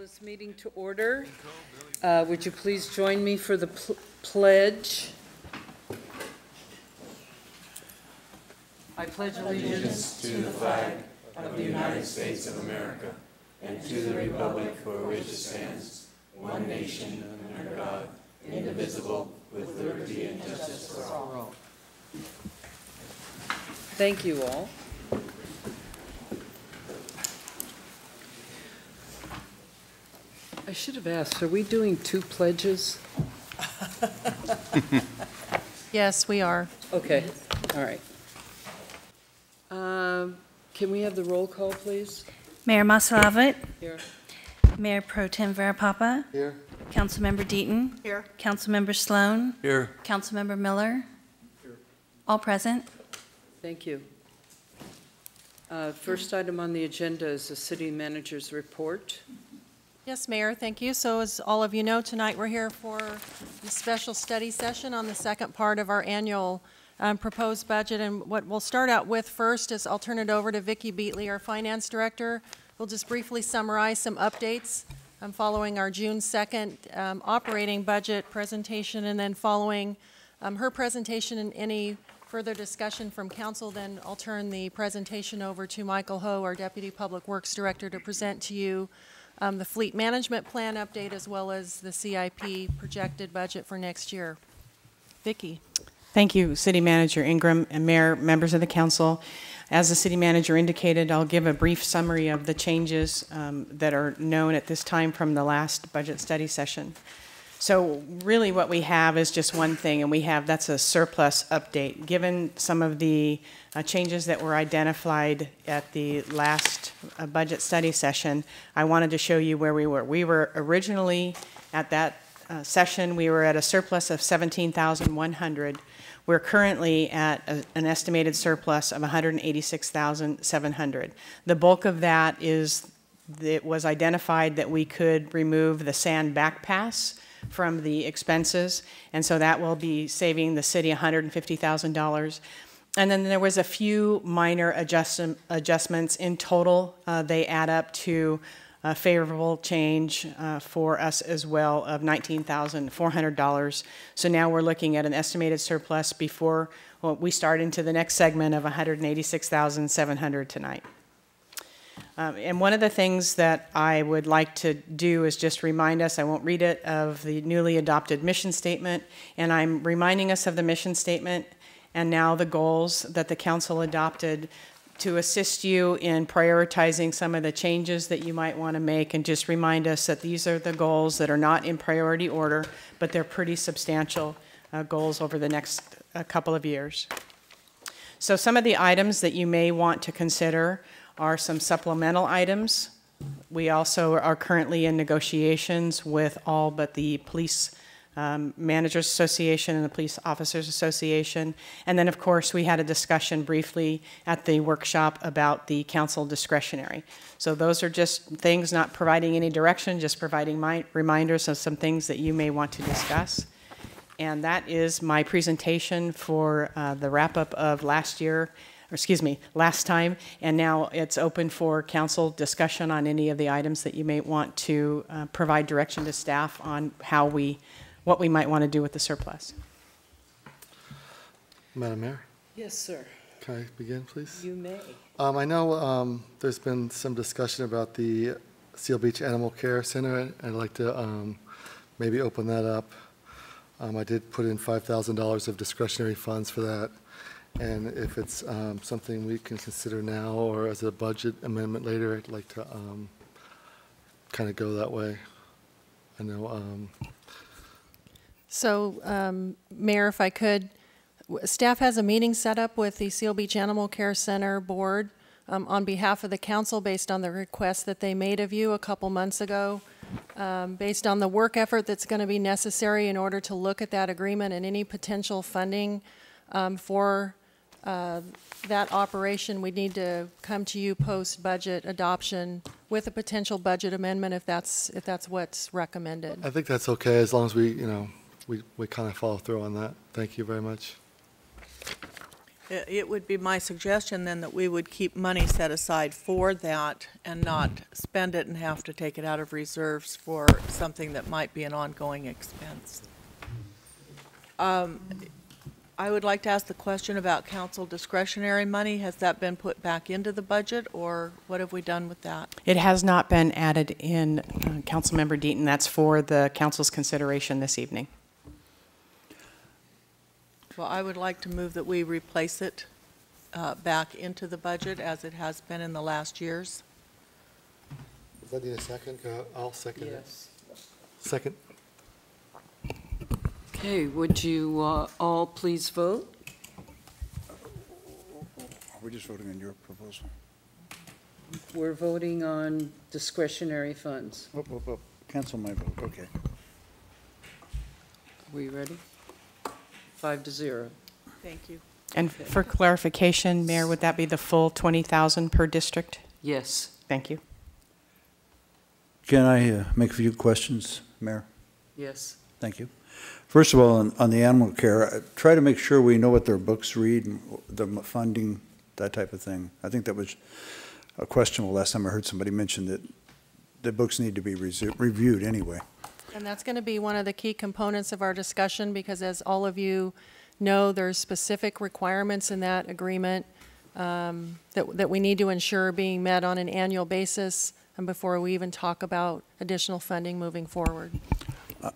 this meeting to order. Would you please join me for the pledge? I pledge allegiance to the flag of the United States of America and to the republic for which it stands, one nation under God, indivisible, with liberty and justice for all. Thank you all. I should have asked, are we doing two pledges? Yes, we are. Okay, all right. Can we have the roll call, please? Mayor Masalavit. Here. Mayor Pro Tem Verapapa. Here. Councilmember Deaton. Here. Councilmember Sloan. Here. Councilmember Miller. Here. All present. Thank you. First item on the agenda is the city manager's report. Yes, Mayor, thank you. So as all of you know, tonight we're here for the special study session on the second part of our annual proposed budget. And what we'll start out with first is I'll turn it over to Vicki Beatley, our finance director. We'll just briefly summarize some updates following our June 2nd operating budget presentation, and then following her presentation and any further discussion from council, then I'll turn the presentation over to Michael Ho, our Deputy Public Works Director, to present to you the fleet management plan update as well as the CIP projected budget for next year. Vicki. Thank you, City Manager Ingram and Mayor, members of the council. As the City Manager indicated, I'll give a brief summary of the changes that are known at this time from the last budget study session. So really what we have is just one thing, and that's a surplus update. Given some of the changes that were identified at the last budget study session, I wanted to show you where we were. We were originally at that session, we were at a surplus of $17,100. We're currently at an estimated surplus of $186,700. The bulk of that is, it was identified that we could remove the sand back pass from the expenses, and so that will be saving the city $150,000. And then there was a few minor adjustments. In total, they add up to a favorable change for us as well of $19,400. So now we're looking at an estimated surplus before we start into the next segment of $186,700 tonight. And one of the things that I would like to do is just remind us, I won't read it, of the newly adopted mission statement, and I'm reminding us of the mission statement and now the goals that the council adopted to assist you in prioritizing some of the changes that you might want to make, and just remind us that these are the goals that are not in priority order, but they're pretty substantial goals over the next couple of years. So some of the items that you may want to consider are some supplemental items. We also are currently in negotiations with all but the Police Managers Association and the Police Officers Association. And then, of course, we had a discussion briefly at the workshop about the council discretionary. So those are just things, not providing any direction, just providing reminders of some things that you may want to discuss. And that is my presentation for the wrap-up of last time, and now it's open for council discussion on any of the items that you may want to provide direction to staff on what we might want to do with the surplus. Madam Mayor? Yes, sir. Can I begin, please? You may. I know there's been some discussion about the Seal Beach Animal Care Center. I'd like to maybe open that up. I did put in $5,000 of discretionary funds for that. And if it's something we can consider now or as a budget amendment later, I'd like to kind of go that way. I know. So, Mayor, if I could, staff has a meeting set up with the Seal Beach Animal Care Center board on behalf of the council based on the request that they made of you a couple months ago, based on the work effort that's going to be necessary in order to look at that agreement and any potential funding for that operation. We need to come to you post-budget adoption with a potential budget amendment if that's what's recommended. I think that's okay as long as we kind of follow through on that. Thank you very much. It would be my suggestion then that we would keep money set aside for that and not spend it and have to take it out of reserves for something that might be an ongoing expense. I would like to ask the question about council discretionary money. Has that been put back into the budget, or what have we done with that? It has not been added in, Councilmember Deaton. That's for the council's consideration this evening. Well, I would like to move that we replace it back into the budget as it has been in the last years. Does that need a second? I'll second it. Yes. Second. Okay, would you all please vote? Are we just voting on your proposal? We're voting on discretionary funds. Cancel my vote, okay. Are we ready? 5-0. Thank you. And for clarification, Mayor, would that be the full 20,000 per district? Yes. Thank you. Can I make a few questions, Mayor? Yes. Thank you. First of all, on the animal care, try to make sure we know what their books read, and the funding, that type of thing. I think that was a questionable last time I heard somebody mention that the books need to be reviewed anyway. And that's going to be one of the key components of our discussion, because as all of you know, there's specific requirements in that agreement that we need to ensure being met on an annual basis and before we even talk about additional funding moving forward.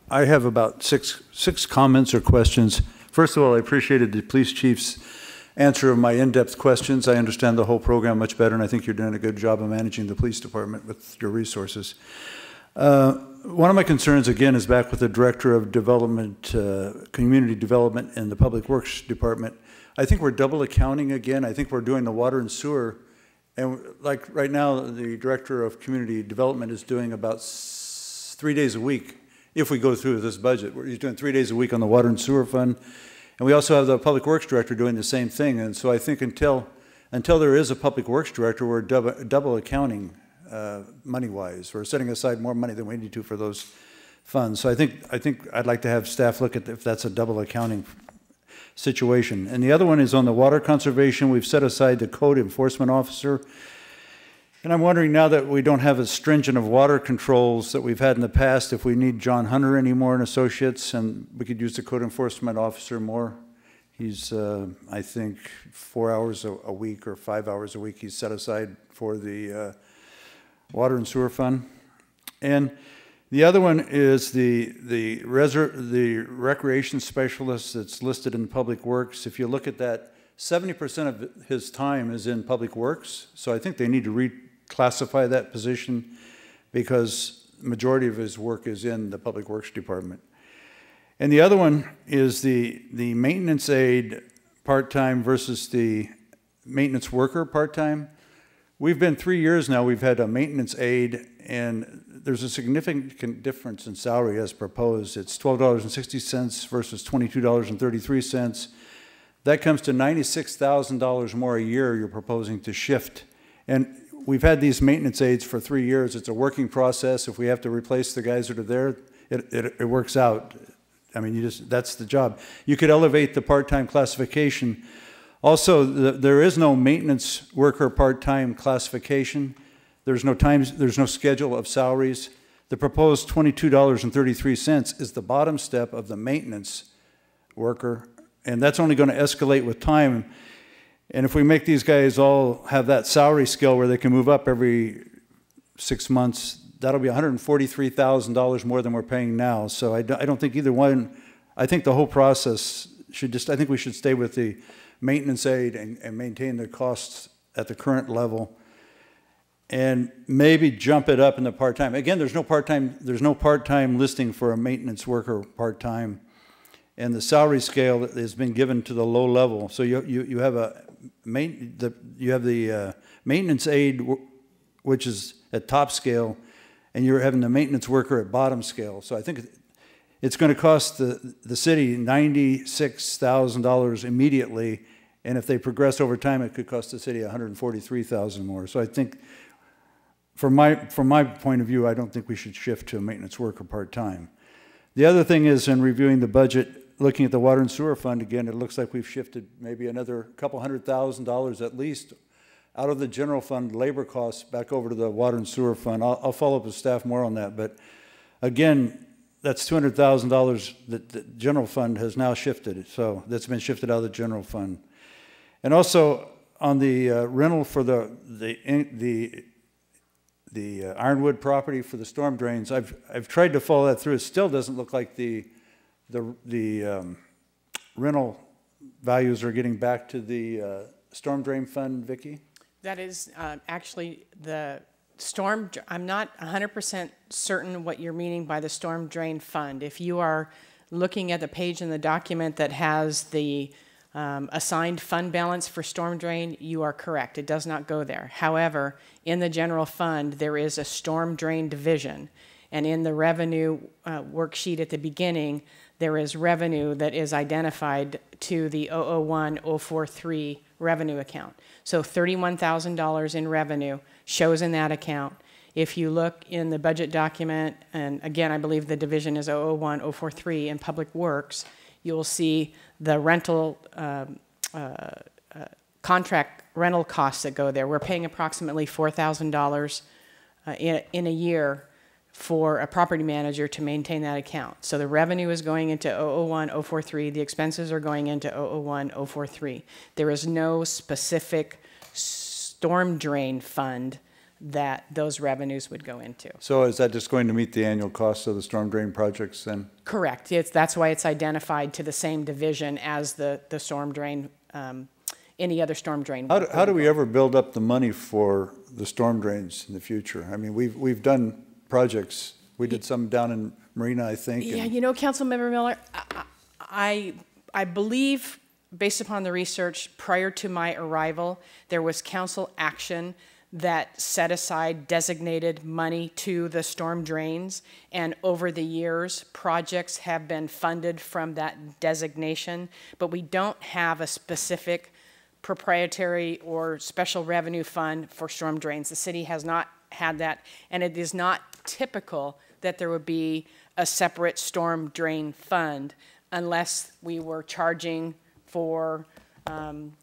I have about six comments or questions. First of all, I appreciated the police chief's answer of my in-depth questions. I understand the whole program much better, and I think you're doing a good job of managing the police department with your resources. One of my concerns, again, is back with the Director of Development, Community Development in the Public Works Department. I think we're double accounting again. I think we're doing the water and sewer. And like right now, the Director of Community Development is doing about 3 days a week if we go through this budget. He's doing 3 days a week on the water and sewer fund. And we also have the Public Works Director doing the same thing. And so I think until there is a Public Works Director, we're double accounting money-wise. We're setting aside more money than we need to for those funds. So I think I'd like to have staff look at if that's a double accounting situation. And the other one is on the water conservation. We've set aside the code enforcement officer. And I'm wondering, now that we don't have as stringent of water controls that we've had in the past, if we need John Hunter anymore and associates, and we could use the code enforcement officer more. He's, I think, 4 hours a week or 5 hours a week he's set aside for the water and sewer fund. And the other one is the recreation specialist that's listed in Public Works. If you look at that, 70% of his time is in Public Works. So I think they need to reclassify that position, because the majority of his work is in the Public Works Department. And the other one is the maintenance aide part-time versus the maintenance worker part-time. We've been 3 years now, we've had a maintenance aide, and there's a significant difference in salary as proposed. It's $12.60 versus $22.33. That comes to $96,000 more a year you're proposing to shift. And we've had these maintenance aides for 3 years. It's a working process. If we have to replace the guys that are there, it works out. I mean, that's the job. You could elevate the part-time classification. Also, there is no maintenance worker part-time classification. There's no schedule of salaries. The proposed $22.33 is the bottom step of the maintenance worker, and that's only going to escalate with time. And if we make these guys all have that salary scale where they can move up every 6 months, that'll be $143,000 more than we're paying now. So I don't think either one. I think the whole process I think we should stay with the maintenance aid and maintain the costs at the current level, and maybe jump it up in the part-time. Again, there's no part-time listing for a maintenance worker part-time, and the salary scale has been given to the low level. So you have the maintenance aid, which is at top scale, and you're having the maintenance worker at bottom scale. So I think it's going to cost the city $96,000 immediately, and if they progress over time, it could cost the city $143,000 more. So I think, from my point of view, I don't think we should shift to a maintenance worker part-time. The other thing is, in reviewing the budget, looking at the water and sewer fund again, it looks like we've shifted maybe another couple $100,000 at least out of the general fund labor costs back over to the water and sewer fund. I'll follow up with staff more on that, but again, that's $200,000 that the general fund has now shifted. So that's been shifted out of the general fund. And also on the rental for the Ironwood property for the storm drains, I've tried to follow that through. It still doesn't look like the rental values are getting back to the storm drain fund, Vicki? That is actually the I'm not 100% certain what you're meaning by the storm drain fund. If you are looking at the page in the document that has the assigned fund balance for storm drain, you are correct. It does not go there. However, in the general fund, there is a storm drain division. And in the revenue worksheet at the beginning, there is revenue that is identified to the 001043 revenue account. So $31,000 in revenue shows in that account. If you look in the budget document, and again, I believe the division is 001043 in Public Works, you'll see the rental contract rental costs that go there. We're paying approximately $4,000 in a year for a property manager to maintain that account. So the revenue is going into 001043, the expenses are going into 001043. There is no specific storm drain fund that those revenues would go into. So is that just going to meet the annual costs of the storm drain projects then? Correct. That's why it's identified to the same division as the storm drain, any other storm drain. How do we ever build up the money for the storm drains in the future? I mean, we've done projects. We did some down in Marina, I think. Yeah, you know, Councilmember Miller, I believe, based upon the research prior to my arrival, there was council action that set aside designated money to the storm drains, and over the years, projects have been funded from that designation, but we don't have a specific proprietary or special revenue fund for storm drains. The city has not had that, and it is not typical that there would be a separate storm drain fund unless we were charging for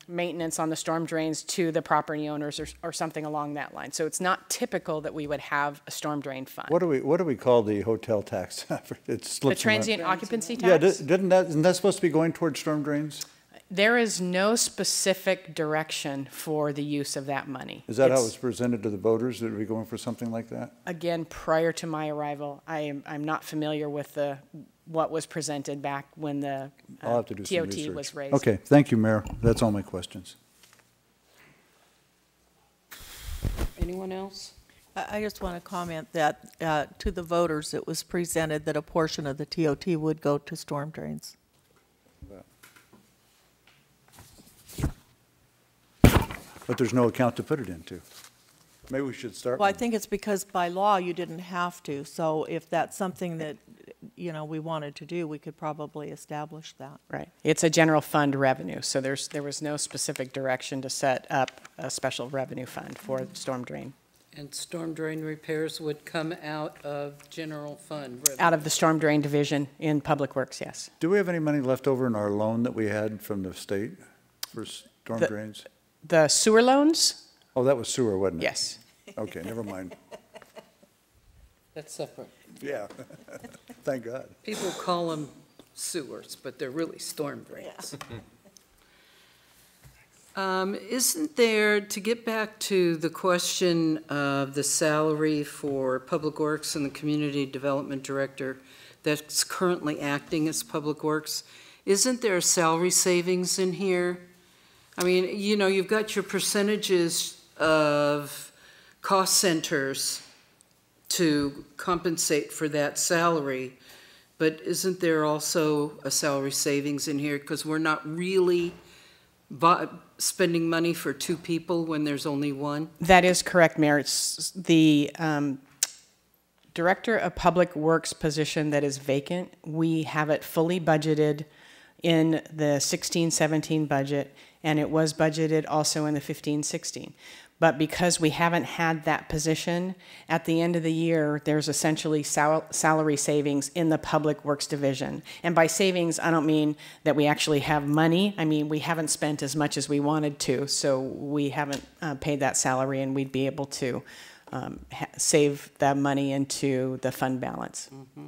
maintenance on the storm drains to the property owners or something along that line. So it's not typical that we would have a storm drain fund. What do we call the hotel tax? The transient occupancy tax? Yeah, isn't that supposed to be going towards storm drains? There is no specific direction for the use of that money. Is that how it was presented to the voters? That we going for something like that? Again, prior to my arrival, I'm not familiar with what was presented back when the I'll have to do some TOT research. was raised. Okay, thank you, Mayor. That's all my questions. Anyone else? I just want to comment that to the voters, it was presented that a portion of the TOT would go to storm drains. But there's no account to put it into. Maybe we should start. Well, I think it's because by law you didn't have to. So if that's something that, you know, we wanted to do, we could probably establish that. Right. It's a general fund revenue, so there was no specific direction to set up a special revenue fund for storm drain. And storm drain repairs would come out of general fund revenue? Out of the storm drain division in Public Works, yes. Do we have any money left over in our loan that we had from the state for storm drains? The sewer loans? Oh, that was sewer, wasn't it? Yes. Okay, never mind. That's separate. Yeah, thank God. People call them sewers, but they're really storm drains. Isn't there, to get back to the question of the salary for Public Works and the Community Development Director that's currently acting as Public Works, isn't there a salary savings in here? I mean, you know, you've got your percentages of cost centers to compensate for that salary, but isn't there also a salary savings in here? Because we're not really spending money for two people when there's only one? That is correct, Mayor. It's the Director of Public Works position that is vacant. We have it fully budgeted in the 16-17 budget, and it was budgeted also in the 15-16. But because we haven't had that position, at the end of the year, there's essentially salary savings in the Public Works Division. And by savings, I don't mean that we actually have money. I mean, we haven't spent as much as we wanted to, so we haven't paid that salary, and we'd be able to save that money into the fund balance. Mm-hmm.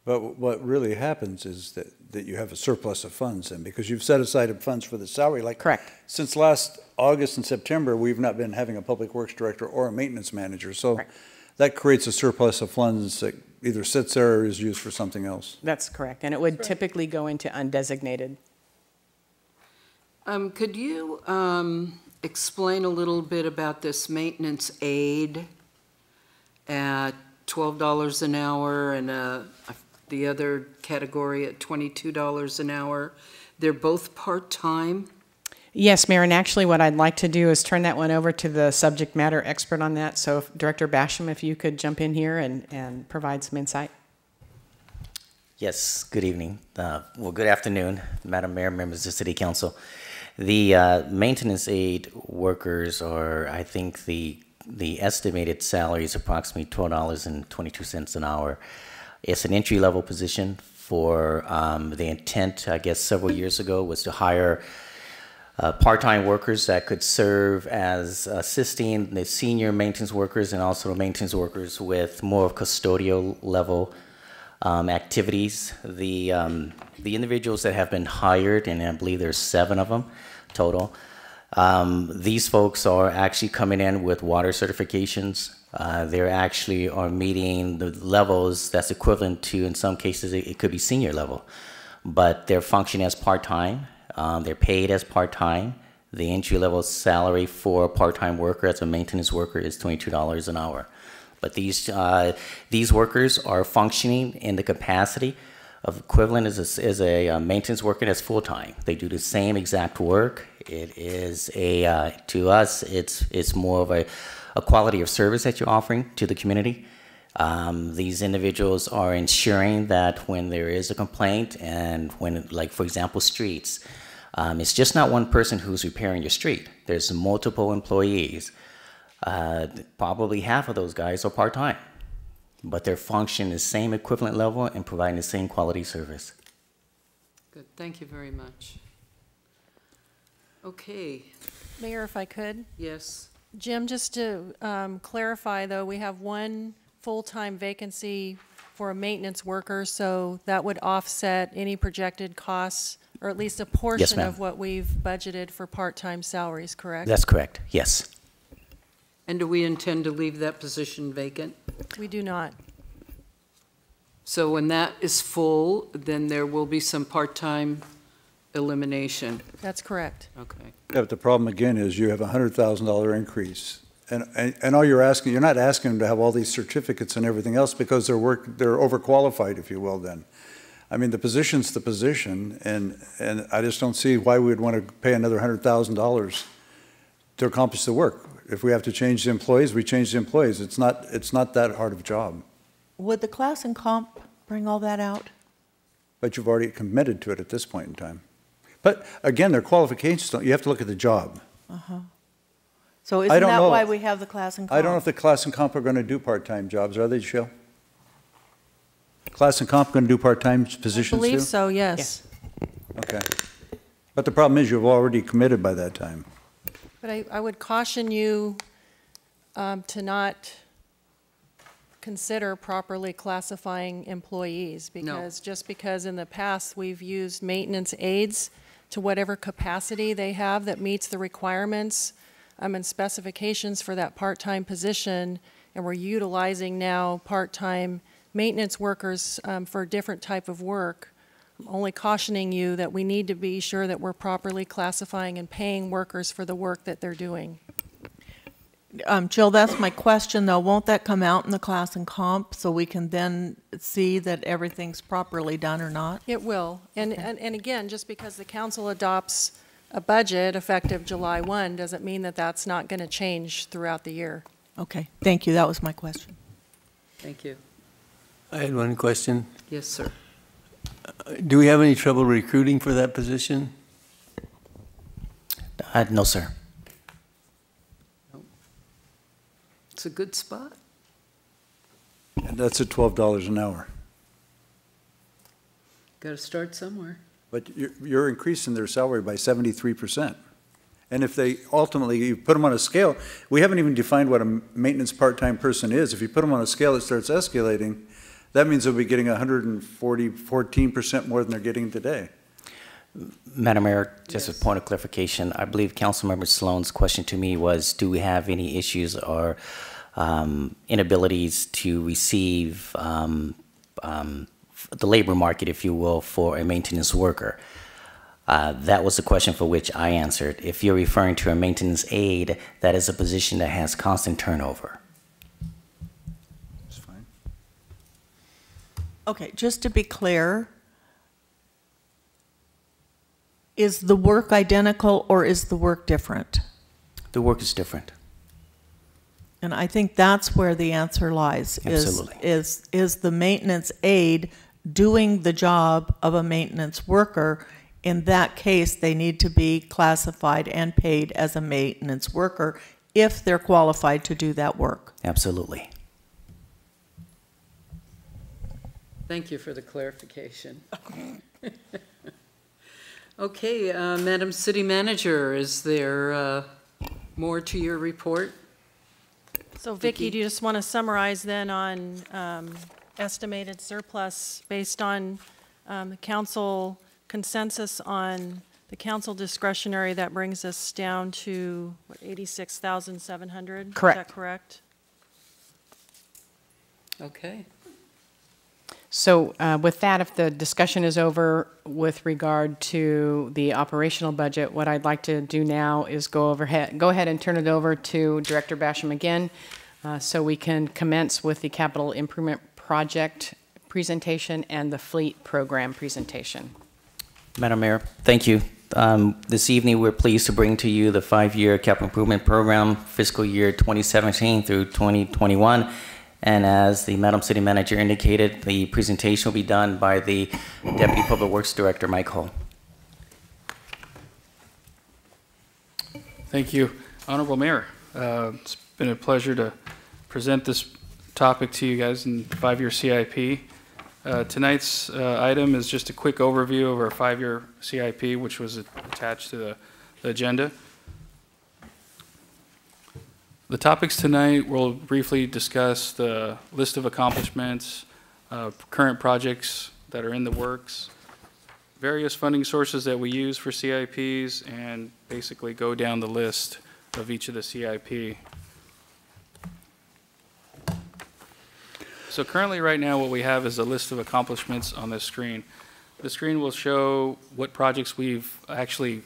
But what really happens is that you have a surplus of funds then, because you've set aside funds for the salary. Like, correct. Since last August and September, we've not been having a public works director or a maintenance manager. So correct. That creates a surplus of funds that either sits there or is used for something else. That's correct. And it would typically go into undesignated. Could you explain a little bit about this maintenance aid at $12 an hour and the other category at $22 an hour? They're both part-time? Yes, Mayor, and actually what I'd like to do is turn that one over to the subject matter expert on that. So Director Basham, if you could jump in here and provide some insight. Yes, good evening. Well, good afternoon, Madam Mayor, members of City Council. The maintenance aid workers are, I think the estimated salary is approximately $12.22 an hour. It's an entry-level position for the intent, I guess, several years ago was to hire part-time workers that could serve as assisting the senior maintenance workers and also the maintenance workers with more of custodial level activities. The individuals that have been hired, and I believe there's 7 of them total, these folks are actually coming in with water certifications. They actually are meeting the levels that's equivalent to, in some cases, it could be senior level, but they're functioning as part-time. They're paid as part-time. The entry-level salary for a part-time worker as a maintenance worker is $22 an hour. But these workers are functioning in the capacity of equivalent as a maintenance worker that's full-time. They do the same exact work. It is to us, it's more of a quality of service that you're offering to the community. These individuals are ensuring that when there is a complaint and when, like for example, streets, it's just not one person who's repairing your street. There's multiple employees. Probably half of those guys are part-time, but they're functioning the same equivalent level and providing the same quality service. Good, thank you very much. Okay, Mayor, if I could. yes. Jim, just to clarify, though, we have one full-time vacancy for a maintenance worker, so that would offset any projected costs, or at least a portion of what we've budgeted for part-time salaries, correct? That's correct, yes. And do we intend to leave that position vacant? We do not. So when that is full, then there will be some part-time elimination? That's correct. Okay. Yeah, but the problem again is you have a $100,000 increase. And all you're not asking them to have all these certificates and everything else because they're overqualified, if you will, then. I mean, the position's the position, and I just don't see why we would want to pay another $100,000 to accomplish the work. If we have to change the employees, we change the employees. It's not that hard of a job. Would the class and comp bring all that out? But you've already committed to it at this point in time. But again, their qualifications you have to look at the job. So isn't that why we have the class and comp? I don't know if the class and comp are going to do part-time jobs, are they, Jill? Class and comp going to do part-time positions too? I believe so, yes. Okay. But the problem is you've already committed by that time. But I would caution you to not consider properly classifying employees, because just because in the past we've used maintenance aides to whatever capacity they have that meets the requirements and specifications for that part-time position, and we're utilizing now part-time maintenance workers for a different type of work, I'm only cautioning you that we need to be sure that we're properly classifying and paying workers for the work that they're doing. Jill, that's my question, though. Won't that come out in the class and comp so we can then see that everything's properly done or not? It will. And again, just because the council adopts a budget effective July 1 doesn't mean that that's not going to change throughout the year. Okay, thank you. That was my question. Thank you. I had one question. Yes, sir. Do we have any trouble recruiting for that position? No, sir. It's a good spot. And that's at $12 an hour. Got to start somewhere. But you're increasing their salary by 73%. And if they ultimately, you put them on a scale, we haven't even defined what a maintenance part-time person is. If you put them on a scale that starts escalating, that means they'll be getting 14% more than they're getting today. Madam Mayor, just Yes. a point of clarification. I believe Councilmember Sloan's question to me was, do we have any issues or inabilities to receive the labor market, if you will, for a maintenance worker? That was the question for which I answered. If you're referring to a maintenance aide, that is a position that has constant turnover. That's fine. Okay, just to be clear, is the work identical or is the work different? The work is different. And I think that's where the answer lies. Absolutely. Is the maintenance aide doing the job of a maintenance worker? In that case, they need to be classified and paid as a maintenance worker if they're qualified to do that work. Absolutely. Thank you for the clarification. Okay, Madam City Manager, is there more to your report? So Vicki, do you just want to summarize then on estimated surplus based on the council consensus on the council discretionary? That brings us down to, what, 86,700? Correct. Is that correct? Okay. So with that, if the discussion is over with regard to the operational budget, what I'd like to do now is go ahead and turn it over to Director Basham again, so we can commence with the capital improvement project presentation and the fleet program presentation. Madam Mayor, thank you. This evening, we're pleased to bring to you the 5-year capital improvement program, fiscal year 2017 through 2021. And as the Madam City Manager indicated, the presentation will be done by the Deputy Public Works Director, Mike Hull. Thank you, Honorable Mayor. It's been a pleasure to present this topic to you guys in 5-year CIP. Tonight's item is just a quick overview of our 5-year CIP, which was attached to the agenda. The topics tonight, we'll briefly discuss the list of accomplishments, current projects that are in the works, various funding sources that we use for CIPs, and basically go down the list of each of the CIP. So currently right now what we have is a list of accomplishments on this screen. The screen will show what projects we've actually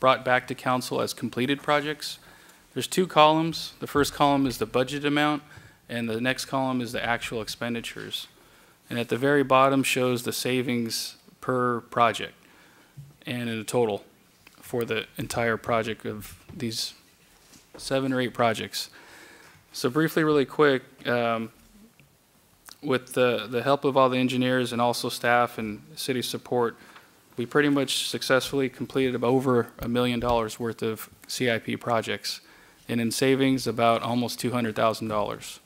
brought back to council as completed projects. There's 2 columns. The first column is the budget amount, and the next column is the actual expenditures. And at the very bottom shows the savings per project and in a total for the entire project of these 7 or 8 projects. So briefly, really quick, with the help of all the engineers and also staff and city support, we pretty much successfully completed over $1 million worth of CIP projects, and in savings about almost $200,000.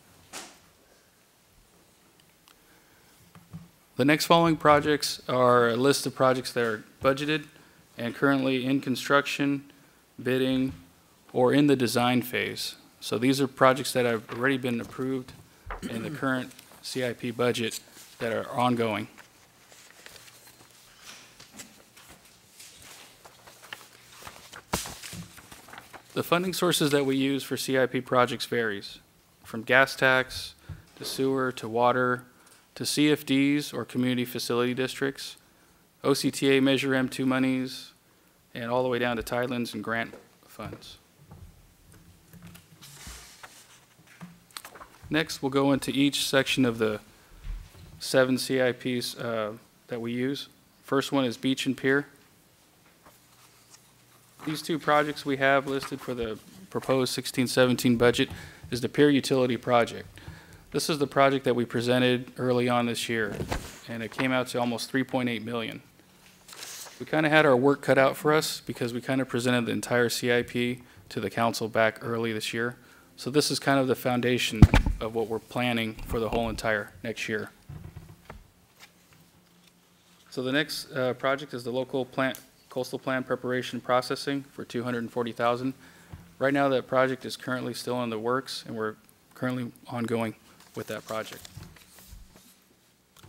The next following projects are a list of projects that are budgeted and currently in construction, bidding, or in the design phase. So these are projects that have already been approved in the current CIP budget that are ongoing. The funding sources that we use for CIP projects varies, from gas tax to sewer to water to CFDs or community facility districts, OCTA Measure M2 monies, and all the way down to tie-ins and grant funds. Next, we'll go into each section of the 7 CIPs that we use. First one is Beach and Pier. These 2 projects we have listed for the proposed 16-17 budget is the Pier Utility Project. This is the project that we presented early on this year, and it came out to almost 3.8 million. We kind of had our work cut out for us because we kind of presented the entire CIP to the council back early this year. So this is kind of the foundation of what we're planning for the whole entire next year. So the next project is the local coastal plan preparation processing for 240,000. Right now, that project is currently still in the works, and we're currently ongoing with that project.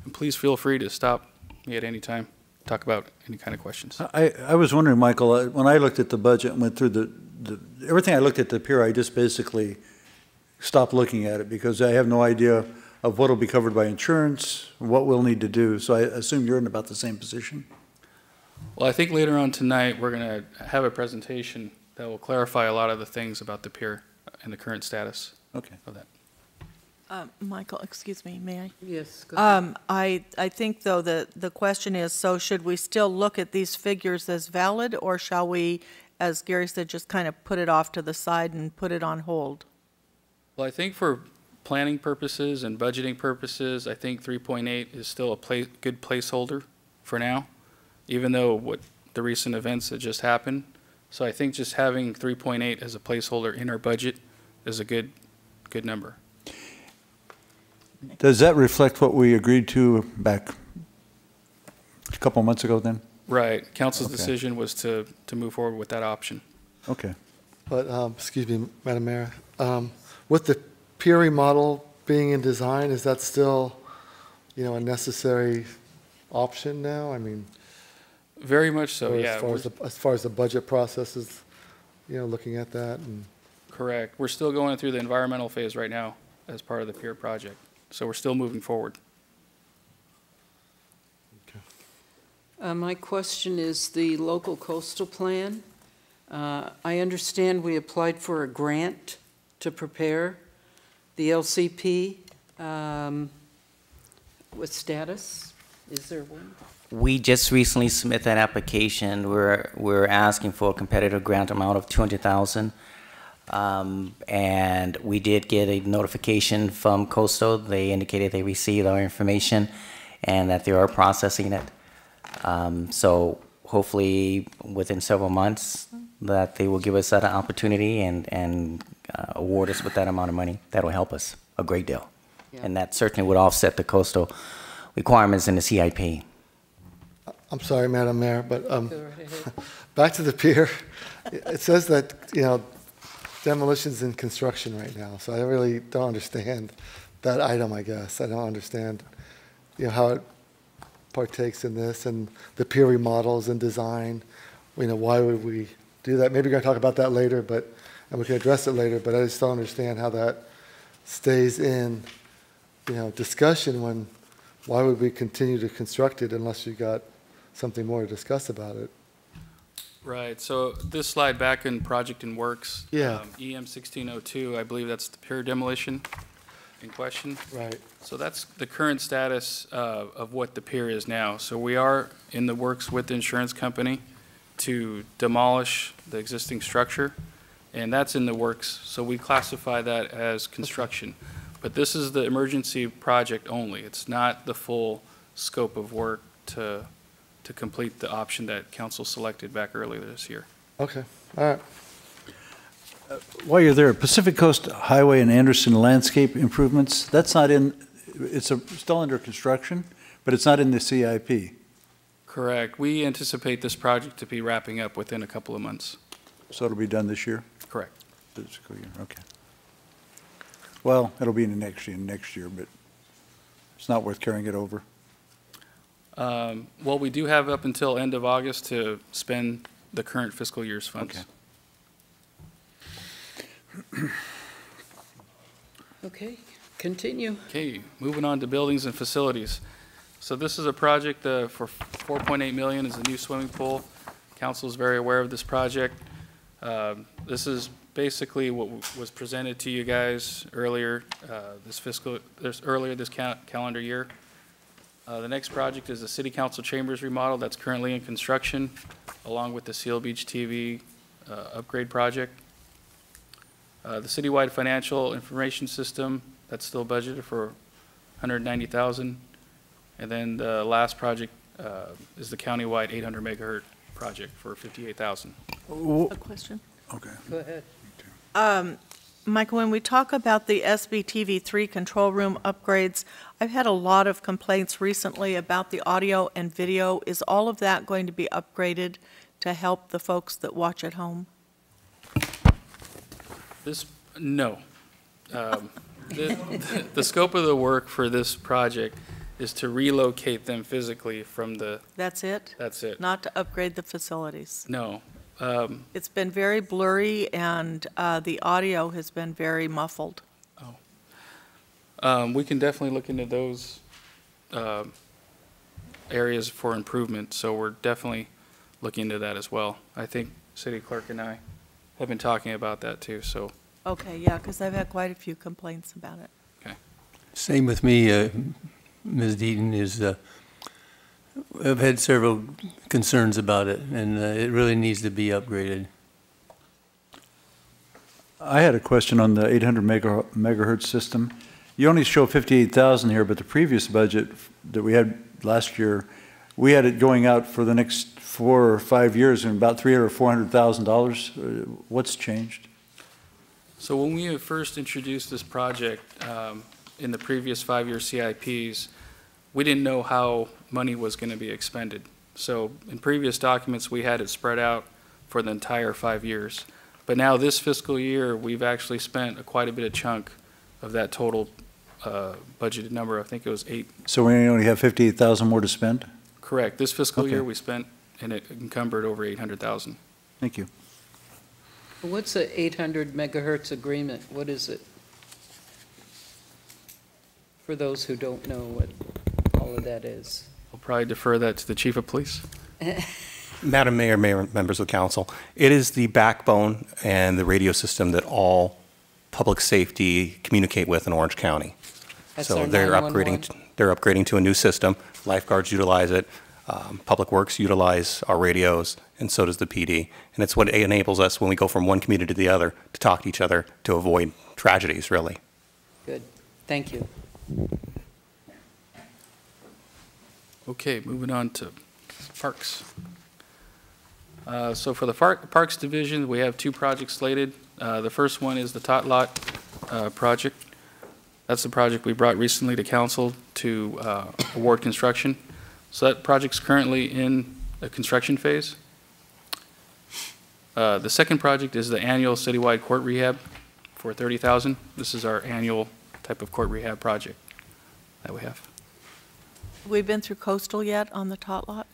And please feel free to stop me at any time, talk about any kind of questions. I was wondering, Michael, when I looked at the budget and went through everything I looked at the pier, I just basically stopped looking at it because I have no idea of what will be covered by insurance, what we'll need to do. So I assume you're in about the same position? Well, I think later on tonight, we're going to have a presentation that will clarify a lot of the things about the pier and the current status of that. Michael, excuse me, may I? Yes, go ahead. I think, though, the question is, so should we still look at these figures as valid, or shall we, as Gary said, just kind of put it off to the side and put it on hold? Well, I think for planning purposes and budgeting purposes, I think 3.8 is still a good placeholder for now, even though what the recent events that just happened. So I think just having 3.8 as a placeholder in our budget is a good number. Does that reflect what we agreed to back a couple months ago then? Right. Council's decision was to move forward with that option. Okay. But, excuse me, Madam Mayor, with the pier remodel being in design, is that still, a necessary option now? I mean, very much so, yeah. As far as the budget process is, looking at that and. Correct. We're still going through the environmental phase right now as part of the pier project. So we're still moving forward. My question is the local coastal plan. I understand we applied for a grant to prepare the LCP. With status, is there one? We just recently submit that application. We're asking for a competitive grant amount of 200,000. And we did get a notification from Coastal. They indicated they received our information and that they are processing it. So hopefully within several months that they will give us that opportunity and award us with that amount of money. That will help us a great deal. Yeah. And that certainly would offset the coastal requirements in the CIP. I'm sorry, Madam Mayor, but back to the pier. It says that, demolition's in construction right now, so I really don't understand that item, I guess. I don't understand, how it partakes in this and the pier remodels and design. Why would we do that? Maybe we're going to talk about that later, and we can address it later, but I just don't understand how that stays in, discussion why would we continue to construct it unless you got something more to discuss about it? Right. So this slide back in Project and Works, yeah. EM 1602, I believe that's the pier demolition in question. Right. So that's the current status of what the pier is now. So we are in the works with the insurance company to demolish the existing structure, and that's in the works. So we classify that as construction. But this is the emergency project only. It's not the full scope of work to complete the option that council selected back earlier this year. Okay, all right. While you're there, Pacific Coast Highway and Anderson landscape improvements, that's not in, it's still under construction, but it's not in the CIP. Correct. We anticipate this project to be wrapping up within a couple of months. So it'll be done this year? Correct. Fiscal year, okay. Well, it'll be in the next year, but it's not worth carrying it over. Well, we do have up until end of August to spend the current fiscal year's funds. Okay. Okay, continue. Okay, moving on to buildings and facilities. So this is a project for $4.8 million is a new swimming pool. Council is very aware of this project. This is basically what was presented to you guys earlier this calendar year. The next project is the City Council Chambers remodel that's currently in construction, along with the Seal Beach TV upgrade project. The citywide financial information system That's still budgeted for $190,000. And then the last project is the countywide 800 megahertz project for $58,000. A question? Okay. Go ahead. Michael, when we talk about the SBTV3 control room upgrades, I've had a lot of complaints recently about the audio and video. Is all of that going to be upgraded to help the folks that watch at home? No. The scope of the work for this project is to relocate them physically from the, That's it? that's it. Not to upgrade the facilities? No. It's been very blurry, and the audio has been very muffled. We can definitely look into those areas for improvement, so we're definitely looking into that as well. I think City Clerk and I have been talking about that too, so. Okay, yeah, because I've had quite a few complaints about it. Same with me, Ms. Deaton, is I've had several concerns about it, and it really needs to be upgraded. I had a question on the 800 megahertz system. You only show 58,000 here, but the previous budget that we had last year, we had it going out for the next 4 or 5 years and about $300,000 or $400,000. What's changed? So when we first introduced this project in the previous 5-year CIPs, we didn't know how money was going to be expended. So in previous documents, we had it spread out for the entire 5 years. But now this fiscal year, we've actually spent quite a bit of chunk of that total budgeted number. I think it was 8. So we only have 58,000 more to spend? Correct. This fiscal Okay. year, we spent and it encumbered over 800,000. Thank you. What's a 800 megahertz agreement? What is it? For those who don't know what all of that is. I'll probably defer that to the Chief of Police. Madam Mayor, members of council, it is the backbone and the radio system that all public safety communicate with in Orange County. That's So our they're 911. upgrading to a new system. Lifeguards utilize it. Public Works utilize our radios, and so does the PD. And it's what enables us when we go from one community to the other to talk to each other to avoid tragedies, really. Good. Thank you. Okay, moving on to Parks. So for the Parks Division, we have 2 projects slated. The first one is the Tot Lot project. That's the project we brought recently to council to award construction. So that project's currently in the construction phase. The second project is the annual citywide court rehab for $30,000. This is our annual type of court rehab project that we have. Have we been through coastal yet on the tot lot?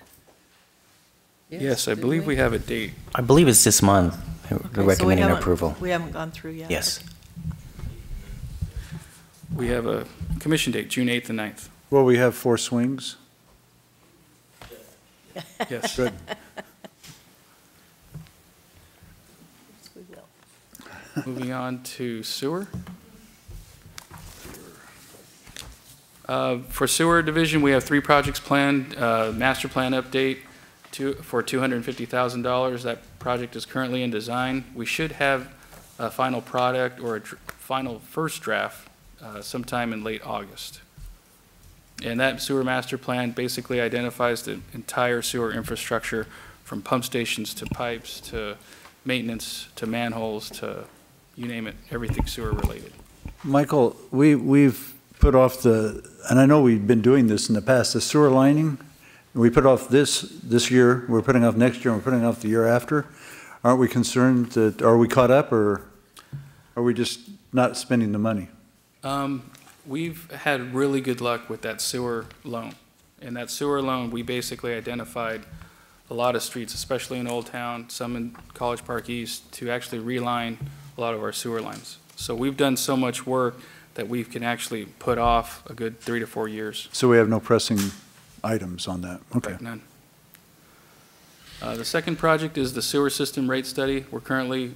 Yes, I didn't believe we have a date. I believe it's this month. They're Okay, so we recommending haven't- approval. We haven't gone through yet. Yes. We have a commission date, June 8th and 9th. Well, we have 4 swings. Yes. Good. Yes, we will. Moving on to sewer. For sewer division, we have 3 projects planned. Master plan update for $250,000. That project is currently in design. We should have a final product or a final first draft sometime in late August. And that sewer master plan basically identifies the entire sewer infrastructure from pump stations to pipes to maintenance to manholes to, you name it, everything sewer related. Michael, we've put off and I know we've been doing this in the past, the sewer lining. We put off this year, we're putting off next year, and we're putting off the year after. Aren't we concerned that, are we caught up, or are we just not spending the money? We've had really good luck with that sewer loan. And that sewer loan, we basically identified a lot of streets, especially in Old Town, some in College Park East, to actually reline a lot of our sewer lines. So we've done so much work that we can actually put off a good 3 to 4 years. So we have no pressing items on that? Okay. Right, none. The second project is the sewer system rate study. We're currently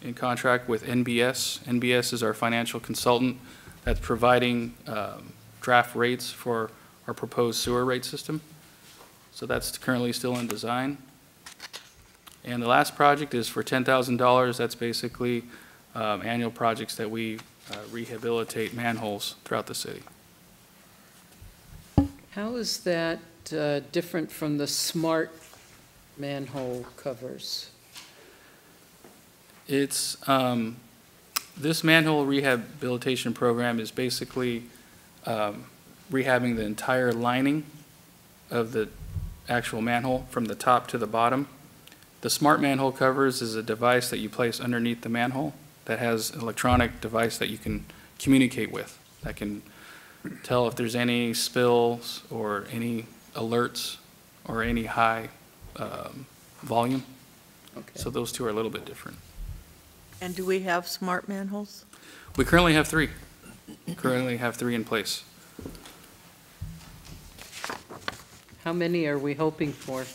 in contract with NBS. NBS is our financial consultant that's providing draft rates for our proposed sewer rate system. So that's currently still in design. And the last project is for $10,000. That's basically annual projects that we rehabilitate manholes throughout the city. How is that different from the smart manhole covers? It's, this manhole rehabilitation program is basically rehabbing the entire lining of the actual manhole from the top to the bottom. The smart manhole covers is a device that you place underneath the manhole that has an electronic device that you can communicate with, that can tell if there's any spills or any alerts or any high volume. Okay. So those two are a little bit different. And do we have smart manholes? We currently have three. Currently have three in place. How many are we hoping for?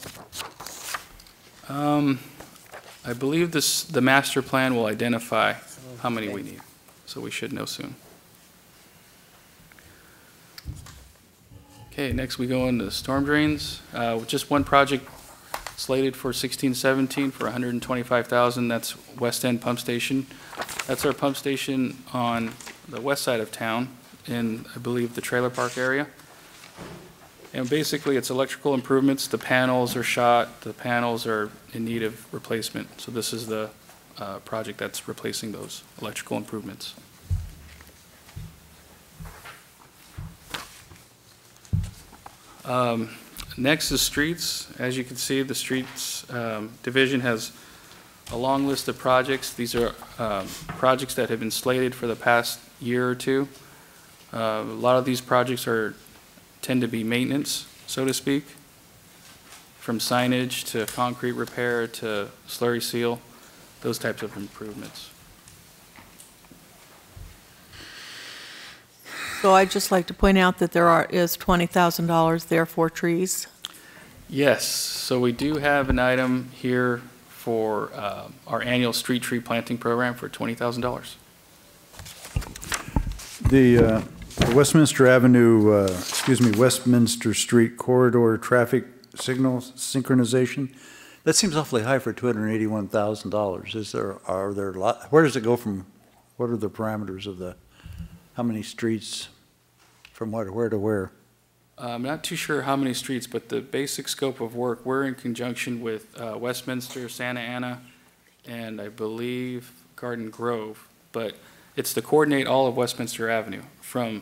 I believe the master plan will identify how many we Okay. need, so we should know soon. Okay, next we go into storm drains. Just one project slated for 16-17 for $125,000. That's West End Pump Station. That's our pump station on the west side of town in, I believe, the trailer park area. And basically, it's electrical improvements. The panels are shot. The panels are in need of replacement. So this is the project that's replacing those electrical improvements. Next is streets. As you can see, the streets division has a long list of projects. These are projects that have been slated for the past year or two. A lot of these projects tend to be maintenance, so to speak, from signage to concrete repair to slurry seal, those types of improvements. So I'd just like to point out that is $20,000 there for trees. Yes, so we do have an item here for our annual street tree planting program for $20,000. The Westminster Avenue, Westminster Street corridor traffic signal synchronization, that seems awfully high for $281,000. Where does it go from, what are the parameters of how many streets, from where to where? I'm not too sure how many streets, but the basic scope of work, we're in conjunction with Westminster, Santa Ana, and I believe Garden Grove, but it's to coordinate all of Westminster Avenue from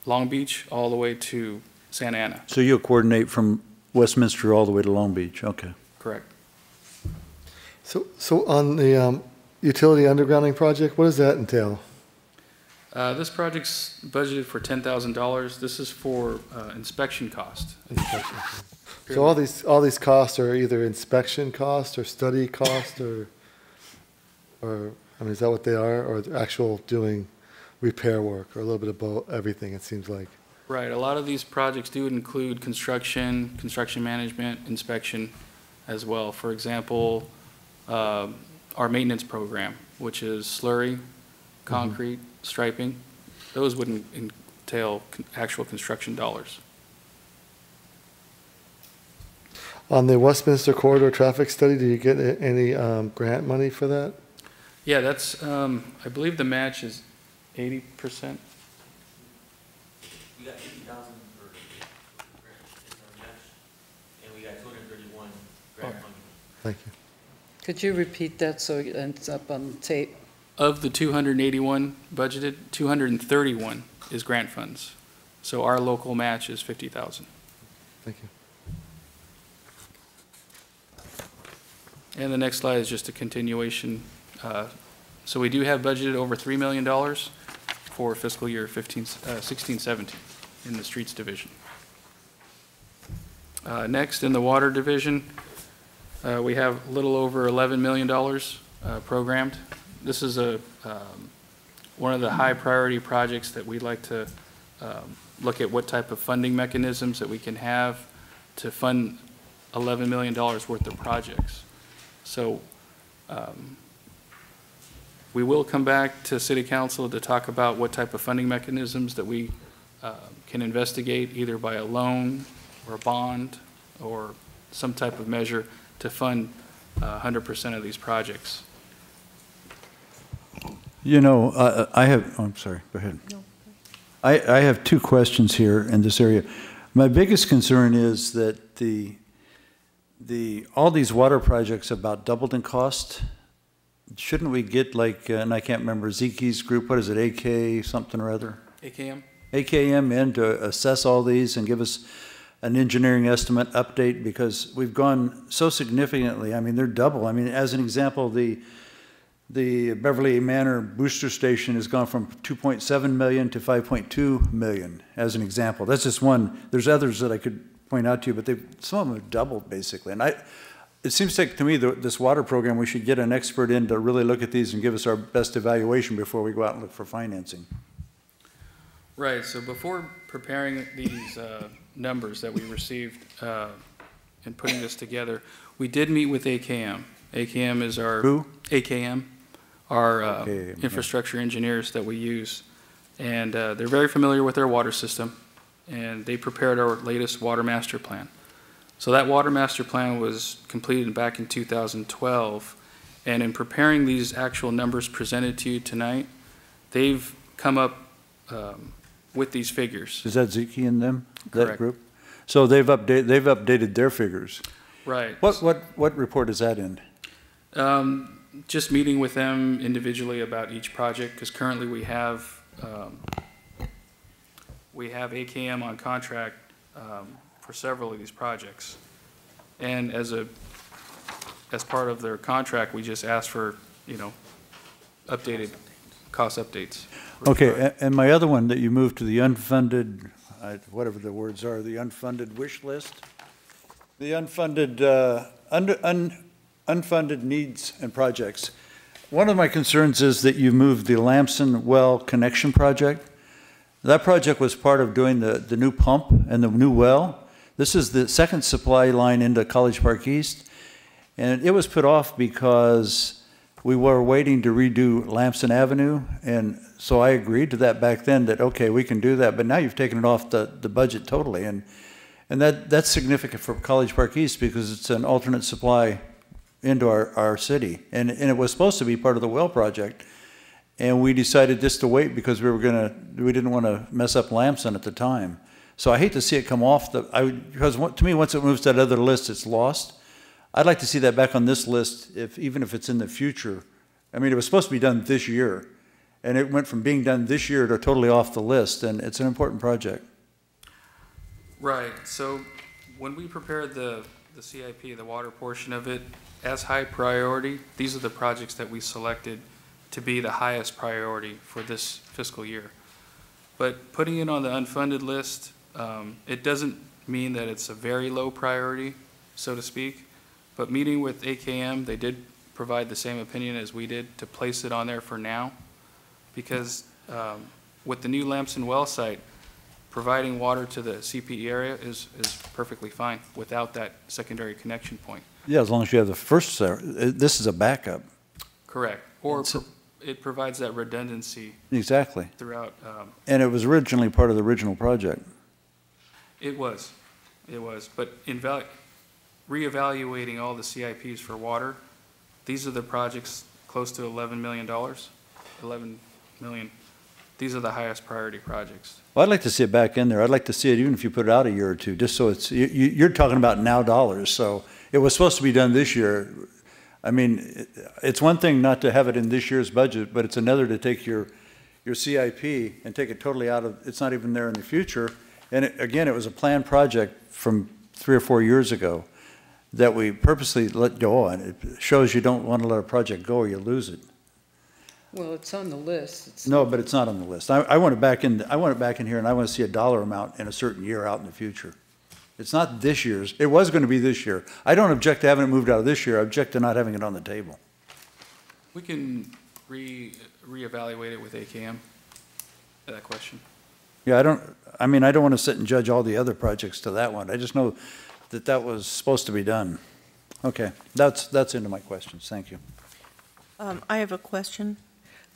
Long Beach all the way to Santa Ana. So you'll coordinate from Westminster all the way to Long Beach, okay. Correct. So on the utility undergrounding project, what does that entail? This project's budgeted for $10,000. This is for inspection cost. So all these costs are either inspection cost or study cost or I mean, is that what they are, or actual doing repair work, or a little bit of both, everything, it seems like? Right, a lot of these projects do include construction management, inspection as well. For example, our maintenance program, which is slurry, concrete, striping, those wouldn't entail actual construction dollars. On the Westminster corridor traffic study, do you get any grant money for that? Yeah, that's, I believe the match is 80%. We got 50,000 for match, and we got 231 grant funding. Thank you. Could you repeat that so it ends up on tape? Of the 281 budgeted, 231 is grant funds. So our local match is 50,000. Thank you. And the next slide is just a continuation. So we do have budgeted over $3 million for fiscal year 16-17 in the streets division. Next, in the water division, we have a little over $11 million programmed. This is one of the high priority projects that we'd like to look at what type of funding mechanisms that we can have to fund $11 million worth of projects. So we will come back to City Council to talk about what type of funding mechanisms that we can investigate, either by a loan or a bond or some type of measure to fund 100% of these projects. You know, I'm sorry, go ahead. No. I have two questions here in this area. My biggest concern is that all these water projects about doubled in cost. Shouldn't we get like, and I can't remember, Zeke's group, what is it, AK something or other? AKM? AKM in to assess all these and give us an engineering estimate update, because we've gone so significantly. I mean, they're double. I mean, as an example, the Beverly Manor booster station has gone from 2.7 million to 5.2 million, as an example. That's just one. There's others that I could point out to you, but some of them have doubled, basically. And it seems like to me this water program, we should get an expert in to really look at these and give us our best evaluation before we go out and look for financing. Right, so before preparing these numbers that we received and putting this together, we did meet with AKM. AKM is our... Who? AKM, our AKM, infrastructure engineers that we use. And they're very familiar with our water system, and they prepared our latest water master plan. So that water master plan was completed back in 2012, and in preparing these actual numbers presented to you tonight, they've come up with these figures. Is that Zeke and them, Correct. that group? So they've updated their figures. Right. What report is that in? Just meeting with them individually about each project, because currently we have AKM on contract for several of these projects. And as part of their contract, we just asked for, updated cost updates. Okay, and my other one that you moved to the unfunded, whatever the words are, the unfunded wish list, the unfunded, unfunded needs and projects. One of my concerns is that you moved the Lamson Well Connection Project. That project was part of doing the new pump and the new well. This is the second supply line into College Park East, and it was put off because we were waiting to redo Lamson Avenue, and so I agreed to that back then, that okay, we can do that, but now you've taken it off the budget totally, and that's significant for College Park East because it's an alternate supply into our city, and it was supposed to be part of the well project, and we decided just to wait because we didn't want to mess up Lamson at the time. So I hate to see it come off because to me, once it moves to that other list, it's lost. I'd like to see that back on this list, even if it's in the future. I mean, it was supposed to be done this year, and it went from being done this year to totally off the list, and it's an important project. Right, so when we prepared the CIP, the water portion of it, as high priority, these are the projects that we selected to be the highest priority for this fiscal year. But putting it on the unfunded list, it doesn't mean that it's a very low priority, so to speak. But meeting with AKM, they did provide the same opinion as we did to place it on there for now, because with the new Lamson well site, providing water to the CPE area is perfectly fine without that secondary connection point. Yeah, as long as you have the first, this is a backup. Correct. Or it provides that redundancy Exactly. throughout. And it was originally part of the original project. It was. But in reevaluating all the CIPs for water, these are the projects close to $11 million. 11 million. These are the highest priority projects. Well, I'd like to see it back in there. I'd like to see it even if you put it out a year or two, just so it's, you're talking about now dollars. So it was supposed to be done this year. I mean, it's one thing not to have it in this year's budget, but it's another to take your CIP and take it totally out of, it's not even there in the future. And again, it was a planned project from 3 or 4 years ago that we purposely let go on. It shows you don't want to let a project go or you lose it. Well, it's on the list. No, but it's not on the list. I want it back in. I want it back in here, and I want to see a dollar amount in a certain year out in the future. It's not this year's. It was going to be this year. I don't object to having it moved out of this year. I object to not having it on the table. We can reevaluate it with AKM, that question. Yeah, I don't want to sit and judge all the other projects to that one. I just know that was supposed to be done. Okay, that's into my questions. Thank you. I have a question.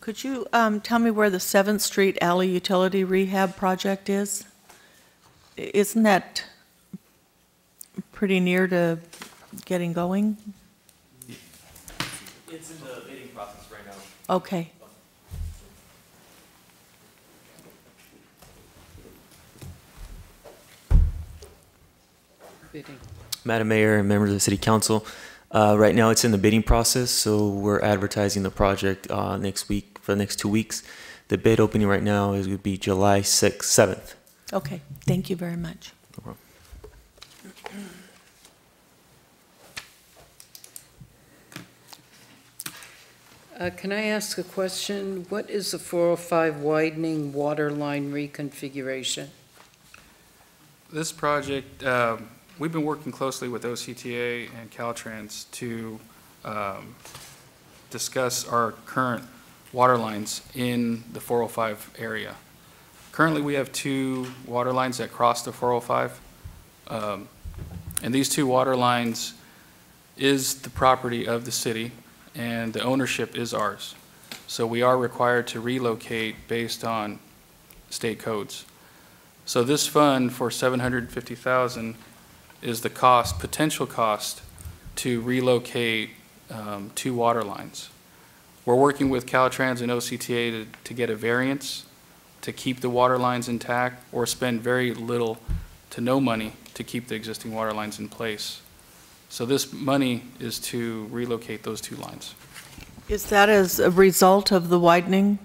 Could you tell me where the 7th Street Alley Utility Rehab project is? Isn't that pretty near to getting going? It's in the bidding process right now. Okay. bidding? Madam Mayor and members of the City Council, right now it's in the bidding process, so we're advertising the project next week, for the next 2 weeks. The bid opening right now would be July 6th, 7th. Okay, thank you very much. No problem. Can I ask a question? What is the 405 widening water line reconfiguration? This project, we've been working closely with OCTA and Caltrans to discuss our current water lines in the 405 area. Currently, we have 2 water lines that cross the 405. And these 2 water lines is the property of the city, and the ownership is ours. So we are required to relocate based on state codes. So this fund for $750,000 is the cost, potential cost, to relocate 2 water lines. We're working with Caltrans and OCTA to get a variance to keep the water lines intact, or spend very little to no money to keep the existing water lines in place. So this money is to relocate those 2 lines. Is that as a result of the widening?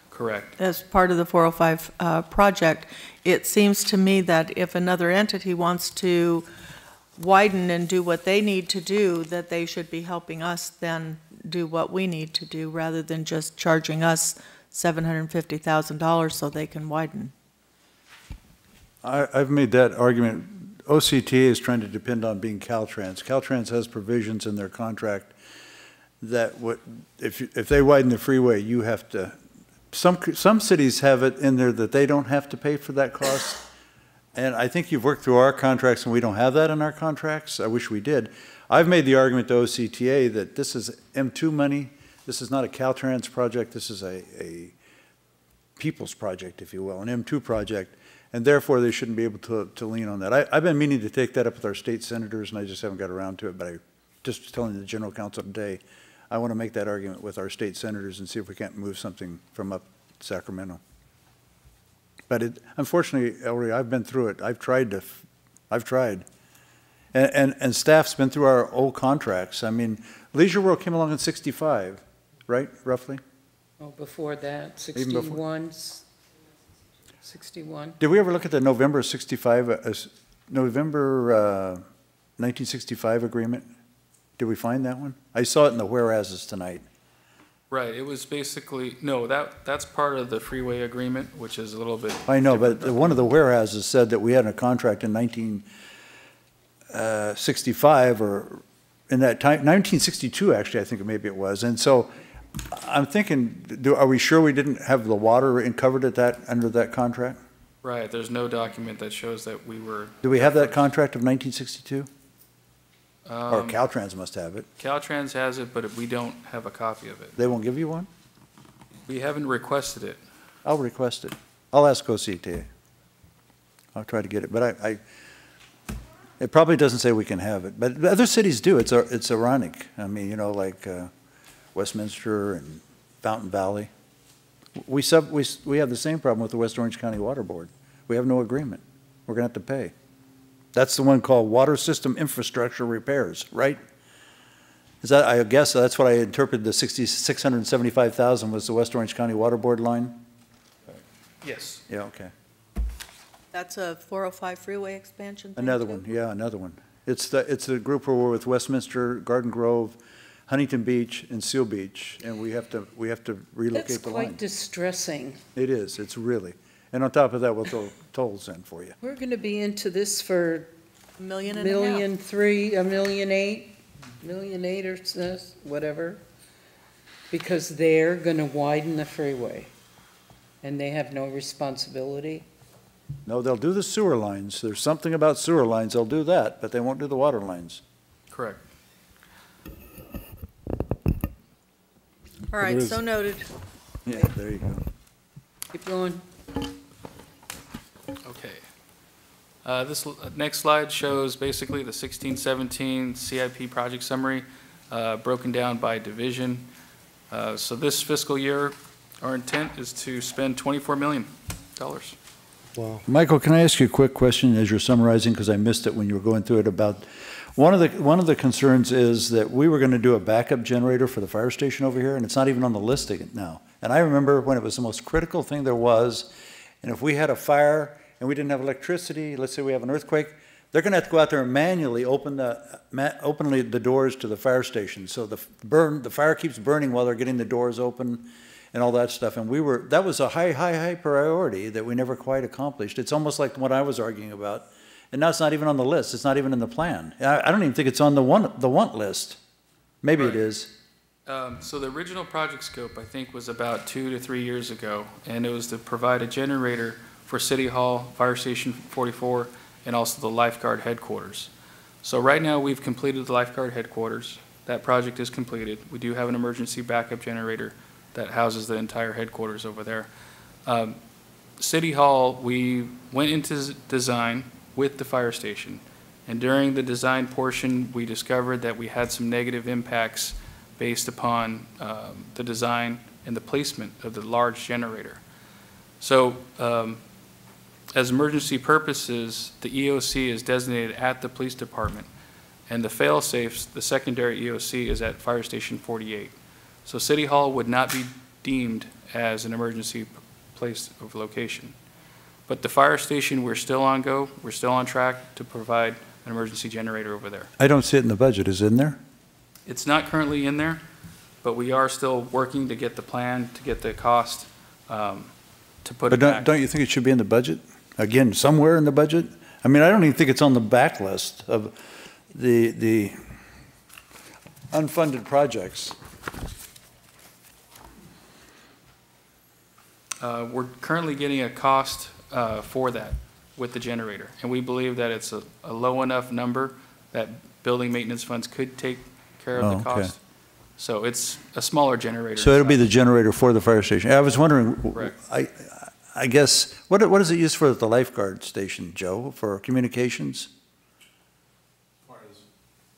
Correct. As part of the 405 project? It seems to me that if another entity wants to widen and do what they need to do, that they should be helping us then do what we need to do, rather than just charging us $750,000 so they can widen. I've made that argument. OCTA is trying to depend on being Caltrans. Caltrans has provisions in their contract that if they widen the freeway, you have to, some cities have it in there that they don't have to pay for that cost. And I think you've worked through our contracts and we don't have that in our contracts. I wish we did. I've made the argument to OCTA that this is M2 money. This is not a Caltrans project. This is a people's project, if you will, an M2 project. And therefore, they shouldn't be able to lean on that. I've been meaning to take that up with our state senators, and I just haven't got around to it. But I just was telling the General Counsel today, I want to make that argument with our state senators and see if we can't move something from up Sacramento. But unfortunately, Ellery, I've been through it. I've tried. And staff's been through our old contracts. I mean, Leisure World came along in '65, right, roughly? Oh, before that, Even before? 61. Did we ever look at the November 65, November 1965 agreement? Did we find that one? I saw it in the whereases tonight. Right, it was basically, no, that's part of the freeway agreement, which is a little bit. I know, but one of the whereases said that we had a contract in 1965, or in that time, 1962, actually, I think maybe it was. And so I'm thinking, are we sure we didn't have the water covered at that, under that contract? Right, there's no document that shows that we were. Do we have that contract of 1962? Or Caltrans must have it. Caltrans has it, but we don't have a copy of it. They won't give you one? We haven't requested it. I'll request it. I'll ask OCTA. I'll try to get it, but it probably doesn't say we can have it, but other cities do. It's ironic. I mean, you know, like Westminster and Fountain Valley. We have the same problem with the West Orange County Water Board. We have no agreement. We're going to have to pay. That's the one called Water System Infrastructure Repairs, right? Is that, I guess that's what I interpreted, the $675,000 was the West Orange County Water Board line? Yes. Yeah, okay. That's a 405 freeway expansion thing Another too? one, yeah, another one. It's the group where we're with Westminster, Garden Grove, Huntington Beach, and Seal Beach, and we have to relocate That's the line. quite distressing. It is, it's really. And on top of that, we'll throw tolls in for you. We're going to be into this for $1.5 million. $1.3 million, $1.8 million, $1.8 million or whatever, because they're going to widen the freeway, and they have no responsibility. No, they'll do the sewer lines. There's something about sewer lines, they'll do that, but they won't do the water lines. Correct. All right, so noted. Yeah, there you go. Keep going. Okay. This next slide shows basically the 16-17 CIP project summary, broken down by division. So this fiscal year, our intent is to spend $24 million. Wow. Michael, can I ask you a quick question as you're summarizing, because I missed it when you were going through it, about one of the concerns is that we were going to do a backup generator for the fire station over here, and it's not even on the list now. And I remember when it was the most critical thing there was, and if we had a fire and we didn't have electricity, let's say we have an earthquake, they're going to have to go out there and manually open the doors to the fire station. So the fire keeps burning while they're getting the doors open and all that stuff. And that was a high priority that we never quite accomplished. It's almost like what I was arguing about. And now it's not even on the list. It's not even in the plan. I don't even think it's on the want list. Maybe it is. So the original project scope, I think, was about 2 to 3 years ago, and it was to provide a generator for City Hall, Fire Station 44, and also the lifeguard headquarters. So right now, we've completed the lifeguard headquarters. That project is completed. We do have an emergency backup generator that houses the entire headquarters over there. City Hall, we went into design with the fire station, and during the design portion, we discovered that we had some negative impacts based upon the design and the placement of the large generator. So as emergency purposes, the EOC is designated at the police department, and the fail-safes, the secondary EOC, is at Fire Station 48. So City Hall would not be deemed as an emergency place of location. But the fire station, we're still on go. We're still on track to provide an emergency generator over there. I don't see it in the budget. Is it in there? It's not currently in there, but we are still working to get the plan, to get the cost, to put it back. But don't you think it should be in the budget? Again, somewhere in the budget? I mean, I don't even think it's on the back list of the unfunded projects. We're currently getting a cost for that with the generator, and we believe that it's a low enough number that building maintenance funds could take care of the cost. So it's a smaller generator. So it'll be the generator for the fire station. I was wondering, Correct. I guess, what is it used for at the lifeguard station, Joe, for communications?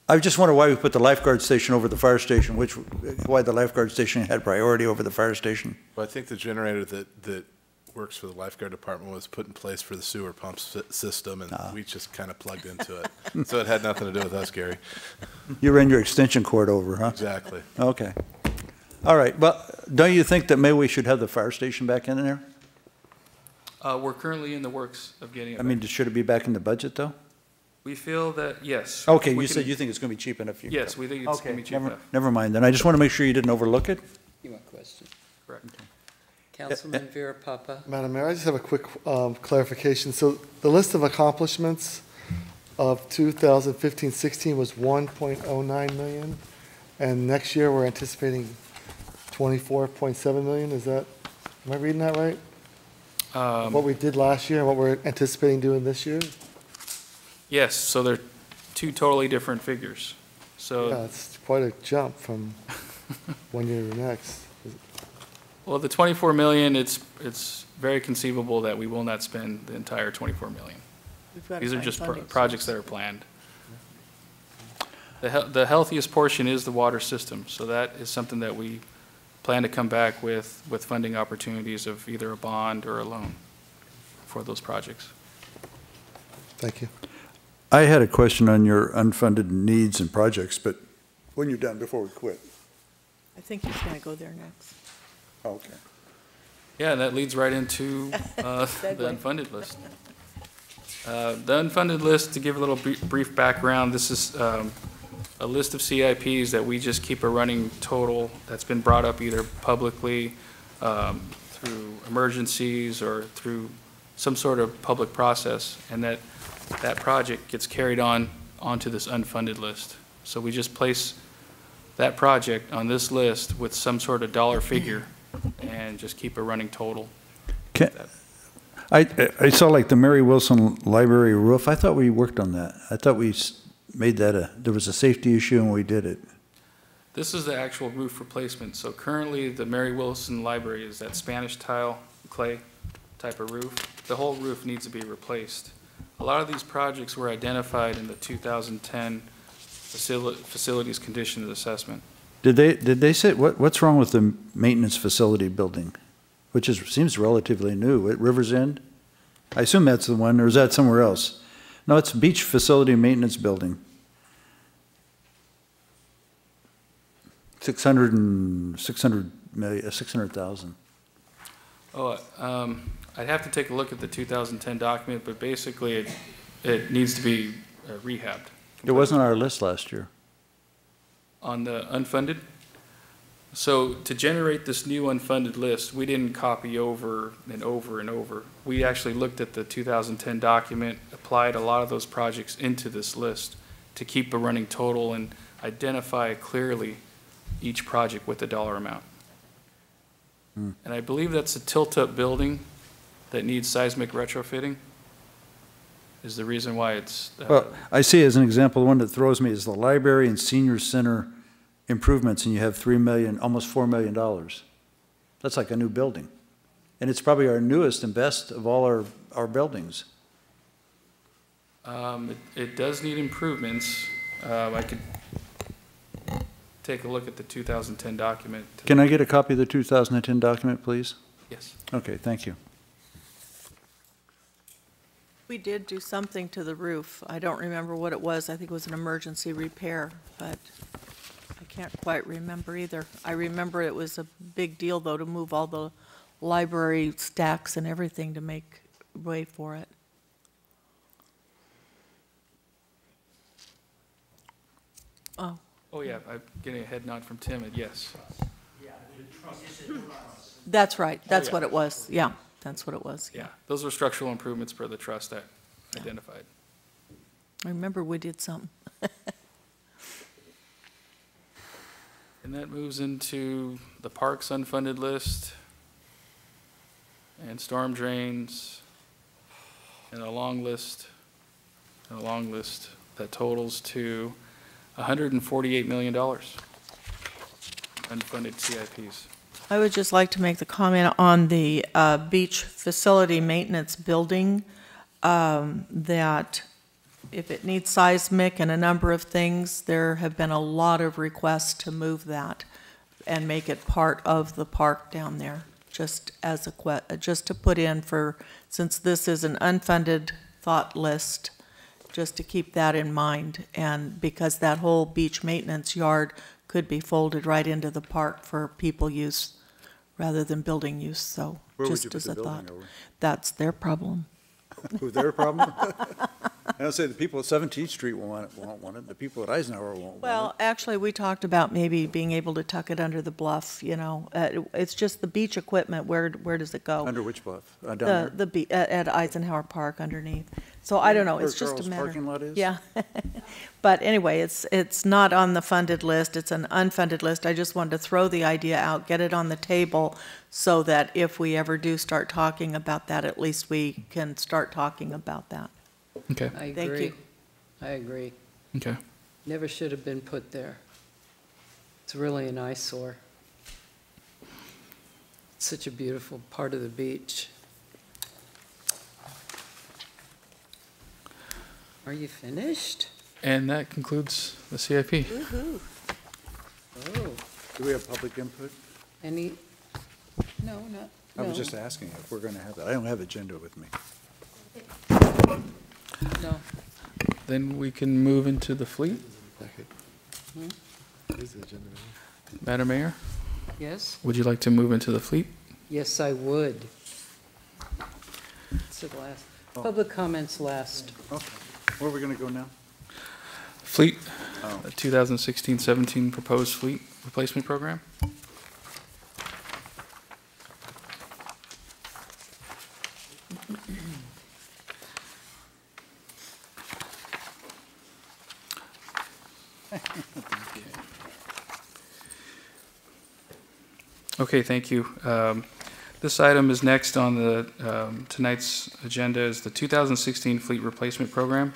I just wonder why we put the lifeguard station over the fire station, why the lifeguard station had priority over the fire station. Well, I think the generator that works for the lifeguard department was put in place for the sewer pump system, and we just kind of plugged into it. So it had nothing to do with us, Gary. You ran your extension cord over, huh? Exactly. Okay. All right. Well, don't you think that maybe we should have the fire station back in there? We're currently in the works of getting it. I mean, should it be back in the budget, though? We feel that, yes. Okay, you said you think it's going to be cheap enough. Yes, we think it's going to be cheap enough. Never mind, then. I just want to make sure you didn't overlook it. You want a question? Correct. Councilman Vera Papa. Madam Mayor, I just have a quick clarification. So the list of accomplishments of 2015-16 was 1.09 million, and next year we're anticipating 24.7 million. Is that, am I reading that right? What we did last year and what we're anticipating doing this year? Yes, so they're two totally different figures. So Yeah, it's quite a jump from one year to the next. well, the 24 million, it's very conceivable that we will not spend the entire 24 million. These are just projects that are planned. The healthiest portion is the water system, so that is something that we plan to come back with funding opportunities of either a bond or a loan for those projects. Thank you. I had a question on your unfunded needs and projects, but when you're done, before we quit. I think he's going to go there next. Okay. Yeah, and that leads right into the unfunded list. The unfunded list, to give a little brief background, this is a list of CIPs that we just keep a running total that's been brought up either publicly through emergencies or through some sort of public process, and that project gets carried onto this unfunded list. So we just place that project on this list with some sort of dollar figure and just keep a running total. I saw like the Mary Wilson Library roof. I thought we worked on that. I thought we made that there was a safety issue and we did it. This is the actual roof replacement. So currently the Mary Wilson Library is that Spanish tile clay type of roof. The whole roof needs to be replaced. A lot of these projects were identified in the 2010 facilities condition assessment. Did they say what's wrong with the maintenance facility building, which seems relatively new at River's End? I assume that's the one, or is that somewhere else? No, it's Beach Facility Maintenance Building. 600,000. Oh, I'd have to take a look at the 2010 document, but basically it needs to be rehabbed. It wasn't on our list last year. On the unfunded? So to generate this new unfunded list, we didn't copy over and over and over. We actually looked at the 2010 document, applied a lot of those projects into this list to keep a running total and identify clearly each project with the dollar amount. And I believe that's a tilt-up building that needs seismic retrofitting, is the reason why it's... Well, I see as an example, the one that throws me is the library and senior center improvements, and you have $3 million, almost $4 million. That's like a new building. And it's probably our newest and best of all our buildings. It does need improvements. I could take a look at the 2010 document. Can I get a copy of the 2010 document, please? Yes. Okay, thank you. We did do something to the roof. I don't remember what it was. I think it was an emergency repair, but I can't quite remember either. I remember it was a big deal, though, to move all the library stacks and everything to make way for it. Oh. Oh, yeah, I'm getting a head nod from Tim, and yes. That's right. That's yeah. what it was. Yeah, that's what it was. Yeah, those were structural improvements per the trust that identified. I remember we did something. And that moves into the parks unfunded list and storm drains and a long list that totals to $148 million unfunded CIPs. I would just like to make the comment on the beach facility maintenance building, that if it needs seismic and a number of things, there have been a lot of requests to move that and make it part of the park down there, just as just to put in for, since this is an unfunded thought list, just to keep that in mind, and because that whole beach maintenance yard could be folded right into the park for people use rather than building use, so just as a thought. That's their problem. Who's their problem? I don't say the people at 17th Street won't want it, the people at Eisenhower won't want it. Well, actually, we talked about maybe being able to tuck it under the bluff, you know. It's just the beach equipment, where does it go? Under which bluff? Down there? At Eisenhower Park underneath. So I don't know, it's just a Where matter. Carl's parking lot is? Yeah. But anyway, it's not on the funded list, it's an unfunded list. I just wanted to throw the idea out, get it on the table, so that if we ever do start talking about that, at least we can start talking about that. Okay. I Thank agree. you. I agree. Okay. Never should have been put there. It's really an eyesore. It's such a beautiful part of the beach. Are you finished? And that concludes the CIP. Woo-hoo. Oh, Do we have public input? any, no, not, I was no, just asking if we're going to have that. I don't have agenda with me. no. Then we can move into the fleet. Madam Mayor, Yes? would you like to move into the fleet? Yes, I would. It's the last, public comments last. Okay. Where are we going to go now? Fleet, Oh. 2016-17 proposed fleet replacement program. Okay, thank you. This item is next on the tonight's agenda is the 2016 Fleet Replacement Program.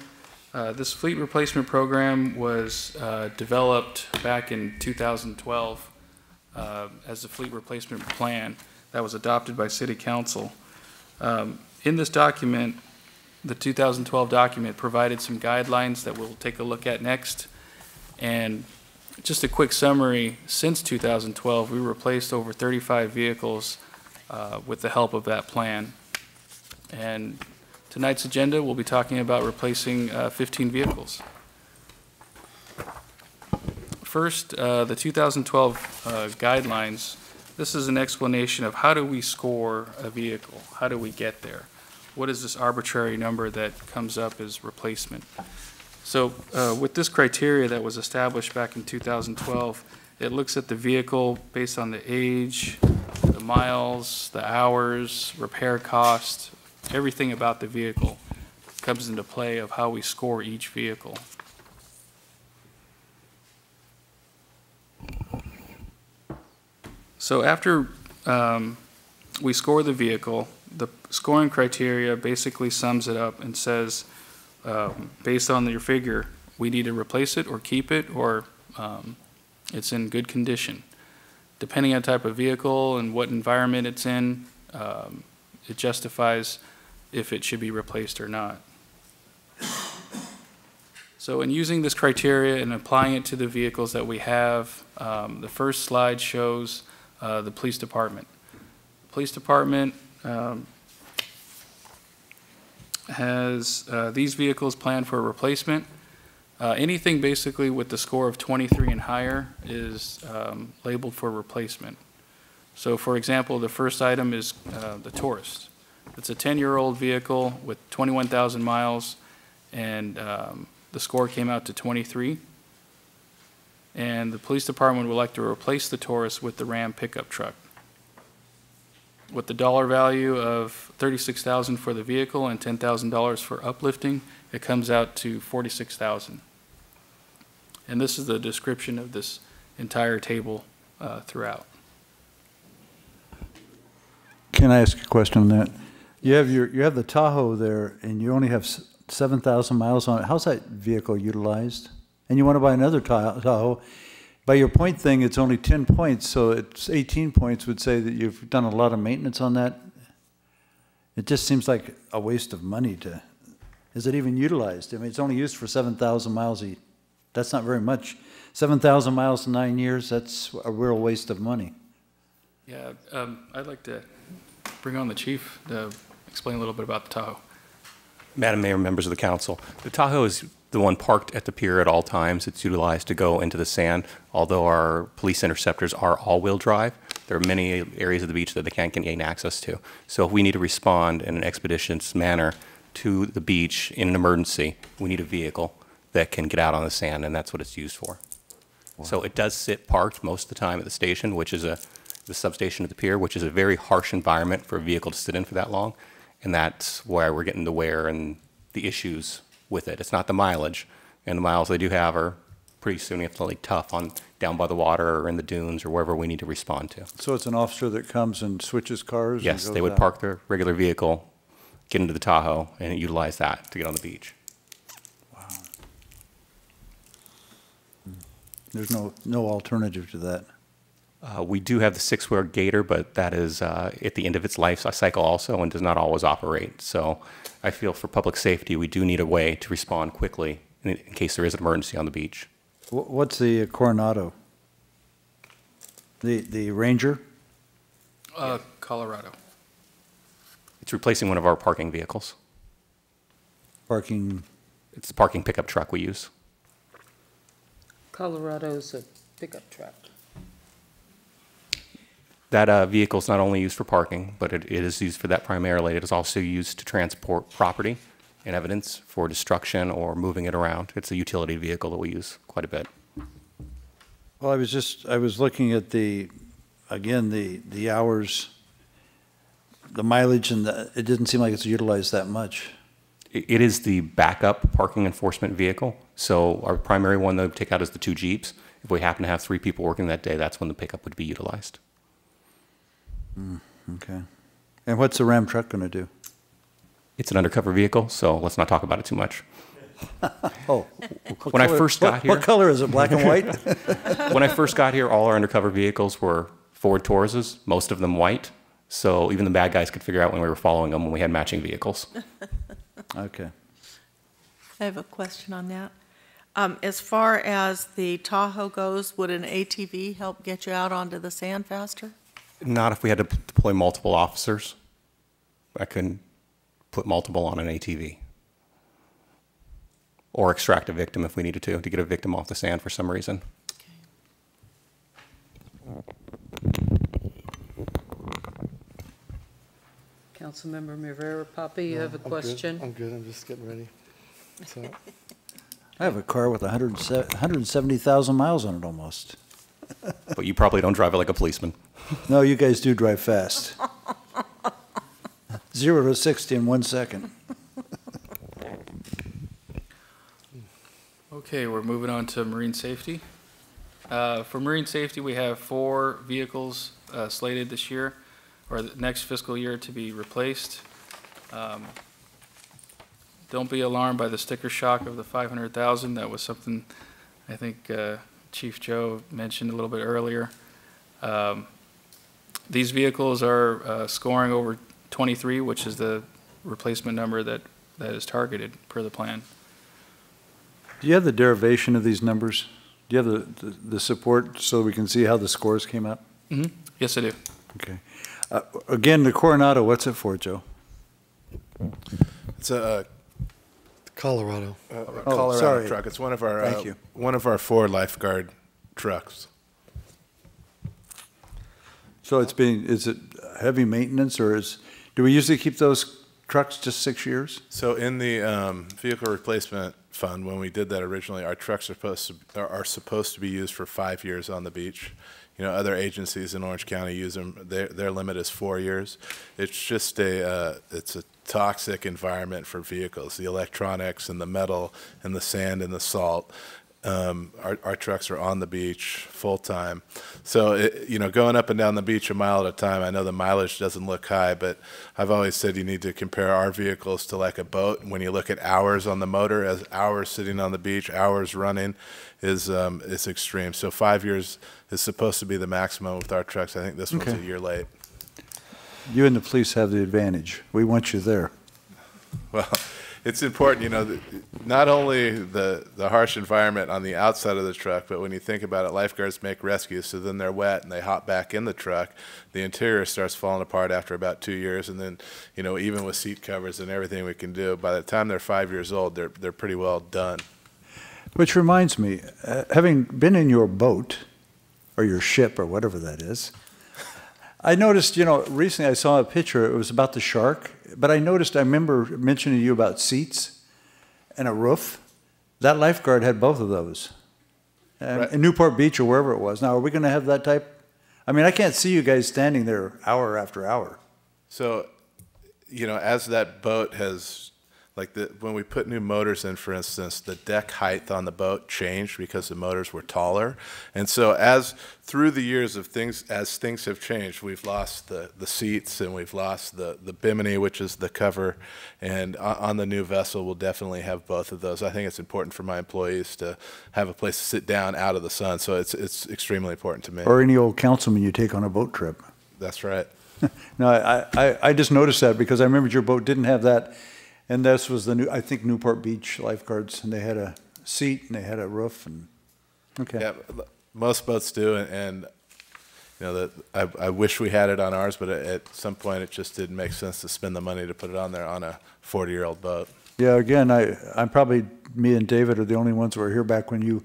This fleet replacement program was developed back in 2012 as a fleet replacement plan that was adopted by City Council. In this document, the 2012 document provided some guidelines that we'll take a look at next. And just a quick summary, since 2012, we replaced over 35 vehicles with the help of that plan. And Tonight's agenda, we'll be talking about replacing 15 vehicles. First, the 2012 guidelines. This is an explanation of how do we score a vehicle? How do we get there? What is this arbitrary number that comes up as replacement? So with this criteria that was established back in 2012, it looks at the vehicle based on the age, the miles, the hours, repair cost, everything about the vehicle comes into play of how we score each vehicle. So after we score the vehicle, the scoring criteria basically sums it up and says, based on your figure, we need to replace it or keep it, or it's in good condition. Depending on type of vehicle and what environment it's in, it justifies if it should be replaced or not. So in using this criteria and applying it to the vehicles that we have, the first slide shows the police department. Police department has these vehicles planned for replacement. Anything basically with the score of 23 and higher is labeled for replacement. So for example, the first item is the Taurus. It's a 10-year-old vehicle with 21,000 miles, and the score came out to 23. And the police department would like to replace the Taurus with the Ram pickup truck. With the dollar value of $36,000 for the vehicle and $10,000 for uplifting, it comes out to $46,000. And this is the description of this entire table throughout. Can I ask a question on that? You have the Tahoe there, and you only have 7,000 miles on it. How's that vehicle utilized? And you want to buy another Tahoe. By your point thing, it's only 10 points, so it's 18 points would say that you've done a lot of maintenance on that. It just seems like a waste of money to, is it even utilized? I mean, it's only used for 7,000 miles. That's not very much. 7,000 miles in 9 years, that's a real waste of money. Yeah, I'd like to bring on the chief to explain a little bit about the Tahoe. Madam Mayor, members of the council, the Tahoe is the one parked at the pier at all times. It's utilized to go into the sand. Although our police interceptors are all-wheel drive, there are many areas of the beach that they can't gain access to. So if we need to respond in an expeditious manner to the beach in an emergency, we need a vehicle that can get out on the sand, and that's what it's used for. Wow. So it does sit parked most of the time at the station, which is the substation at the pier, which is a very harsh environment for a vehicle to sit in for that long. And that's why we're getting the wear and the issues with it. It's not the mileage, and the miles they do have are pretty significantly tough on down by the water or in the dunes or wherever we need to respond to. So it's an officer that comes and switches cars? Yes, and they would out. park their regular vehicle, get into the Tahoe, and utilize that to get on the beach. Wow. There's no alternative to that. We do have the six-wheel Gator, but that is at the end of its life cycle also and does not always operate. So I feel for public safety, we do need a way to respond quickly in case there is an emergency on the beach. What's the Coronado? The Ranger? Colorado. It's replacing one of our parking vehicles. Parking? It's the parking pickup truck we use. Colorado's a pickup truck. That vehicle is not only used for parking, but it is used for that primarily. It is also used to transport property and evidence for destruction or moving it around. It's a utility vehicle that we use quite a bit. Well, I was looking at the hours, the mileage, and it didn't seem like it's utilized that much. It is the backup parking enforcement vehicle. So our primary one that we take out is the two Jeeps. If we happen to have 3 people working that day, that's when the pickup would be utilized. Okay. And what's the Ram truck going to do? It's an undercover vehicle, so let's not talk about it too much. Oh. When I first got here... What color is it, black and white? When I first got here, all our undercover vehicles were Ford Tauruses, most of them white. So even the bad guys could figure out when we were following them when we had matching vehicles. Okay. I have a question on that. As far as the Tahoe goes, would an ATV help get you out onto the sand faster? Not if we had to deploy multiple officers. I couldn't put multiple on an ATV. Or extract a victim if we needed to get a victim off the sand for some reason. Councilmember Rivera Papa, you have a I'm good. question? I'm good, I'm just getting ready. So, I have a car with 170,000 miles on it almost. But you probably don't drive it like a policeman. No, you guys do drive fast. 0 to 60 in 1 second. Okay, we're moving on to marine safety. For marine safety, we have 4 vehicles slated this year, or the next fiscal year, to be replaced. Don't be alarmed by the sticker shock of the 500,000. That was something I think Chief Joe mentioned a little bit earlier. These vehicles are scoring over 23, which is the replacement number that is targeted per the plan. Do you have the derivation of these numbers? Do you have the support so we can see how the scores came out? Mm-hmm. Yes, I do. Okay. Again, the Coronado, what's it for, Joe? It's a Colorado. Colorado sorry. truck. It's one of Thank you. one of our 4 lifeguard trucks. So is it heavy maintenance, or do we usually keep those trucks just 6 years? So in the vehicle replacement fund, when we did that originally, our trucks are supposed to be used for 5 years on the beach. You know, other agencies in Orange County use them. Their limit is 4 years. It's just it's a toxic environment for vehicles. The electronics and the metal and the sand and the salt. Our trucks are on the beach full time. So, going up and down the beach a mile at a time, I know the mileage doesn't look high, but I've always said you need to compare our vehicles to like a boat. When you look at hours on the motor, as hours sitting on the beach, hours running is extreme. So 5 years is supposed to be the maximum with our trucks. I think this one's a year late. You and the police have the advantage. We want you there. Well, it's important, not only the harsh environment on the outside of the truck, but when you think about it, lifeguards make rescues, so then they're wet and they hop back in the truck. The interior starts falling apart after about 2 years, and then, even with seat covers and everything we can do, by the time they're 5 years old, they're pretty well done. Which reminds me, having been in your boat, or your ship, or whatever that is, I noticed, recently I saw a picture, it was about the shark, but I remember mentioning to you about seats and a roof. That lifeguard had both of those. Right. In Newport Beach or wherever it was. Now, are we going to have that type? I mean, I can't see you guys standing there hour after hour. So, as that boat has, when we put new motors in, for instance, the deck height on the boat changed because the motors were taller. And so through the years of things, as things have changed, we've lost the seats and we've lost the bimini, which is the cover. And on the new vessel, we'll definitely have both of those. I think it's important for my employees to have a place to sit down out of the sun. So it's extremely important to me. Or any old councilman you take on a boat trip. That's right. No, I just noticed that because I remembered your boat didn't have that. And this was I think Newport Beach lifeguards, and they had a seat and they had a roof. And okay. Yeah, most boats do, and I wish we had it on ours, but at some point it just didn't make sense to spend the money to put it on there on a 40-year-old boat. Yeah, again, I'm probably, me and David are the only ones who were here back when you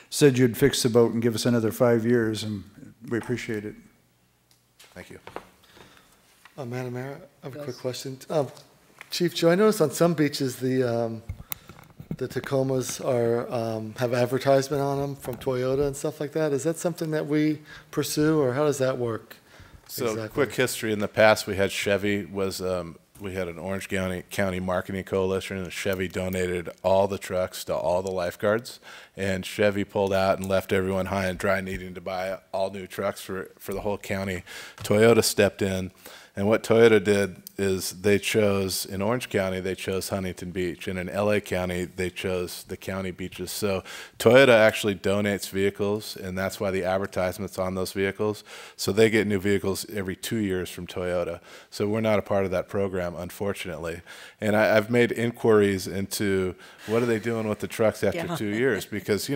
said you'd fix the boat and give us another 5 years, and we appreciate it. Thank you. Madam Mayor, I have a quick question. Chief Joe, I noticed on some beaches the Tacomas have advertisement on them from Toyota and stuff like that. Is that something that we pursue, or how does that work? So, exactly? Quick history. In the past, we had Chevy we had an Orange County marketing coalition, and Chevy donated all the trucks to all the lifeguards, and Chevy pulled out and left everyone high and dry, needing to buy all new trucks for the whole county. Toyota stepped in. And what Toyota did is they chose, in Orange County, they chose Huntington Beach. And in LA County, they chose the county beaches. So Toyota actually donates vehicles, and that's why the advertisement's on those vehicles. So they get new vehicles every 2 years from Toyota. So we're not a part of that program, unfortunately. And I've made inquiries into what are they doing with the trucks after 2 years? Because,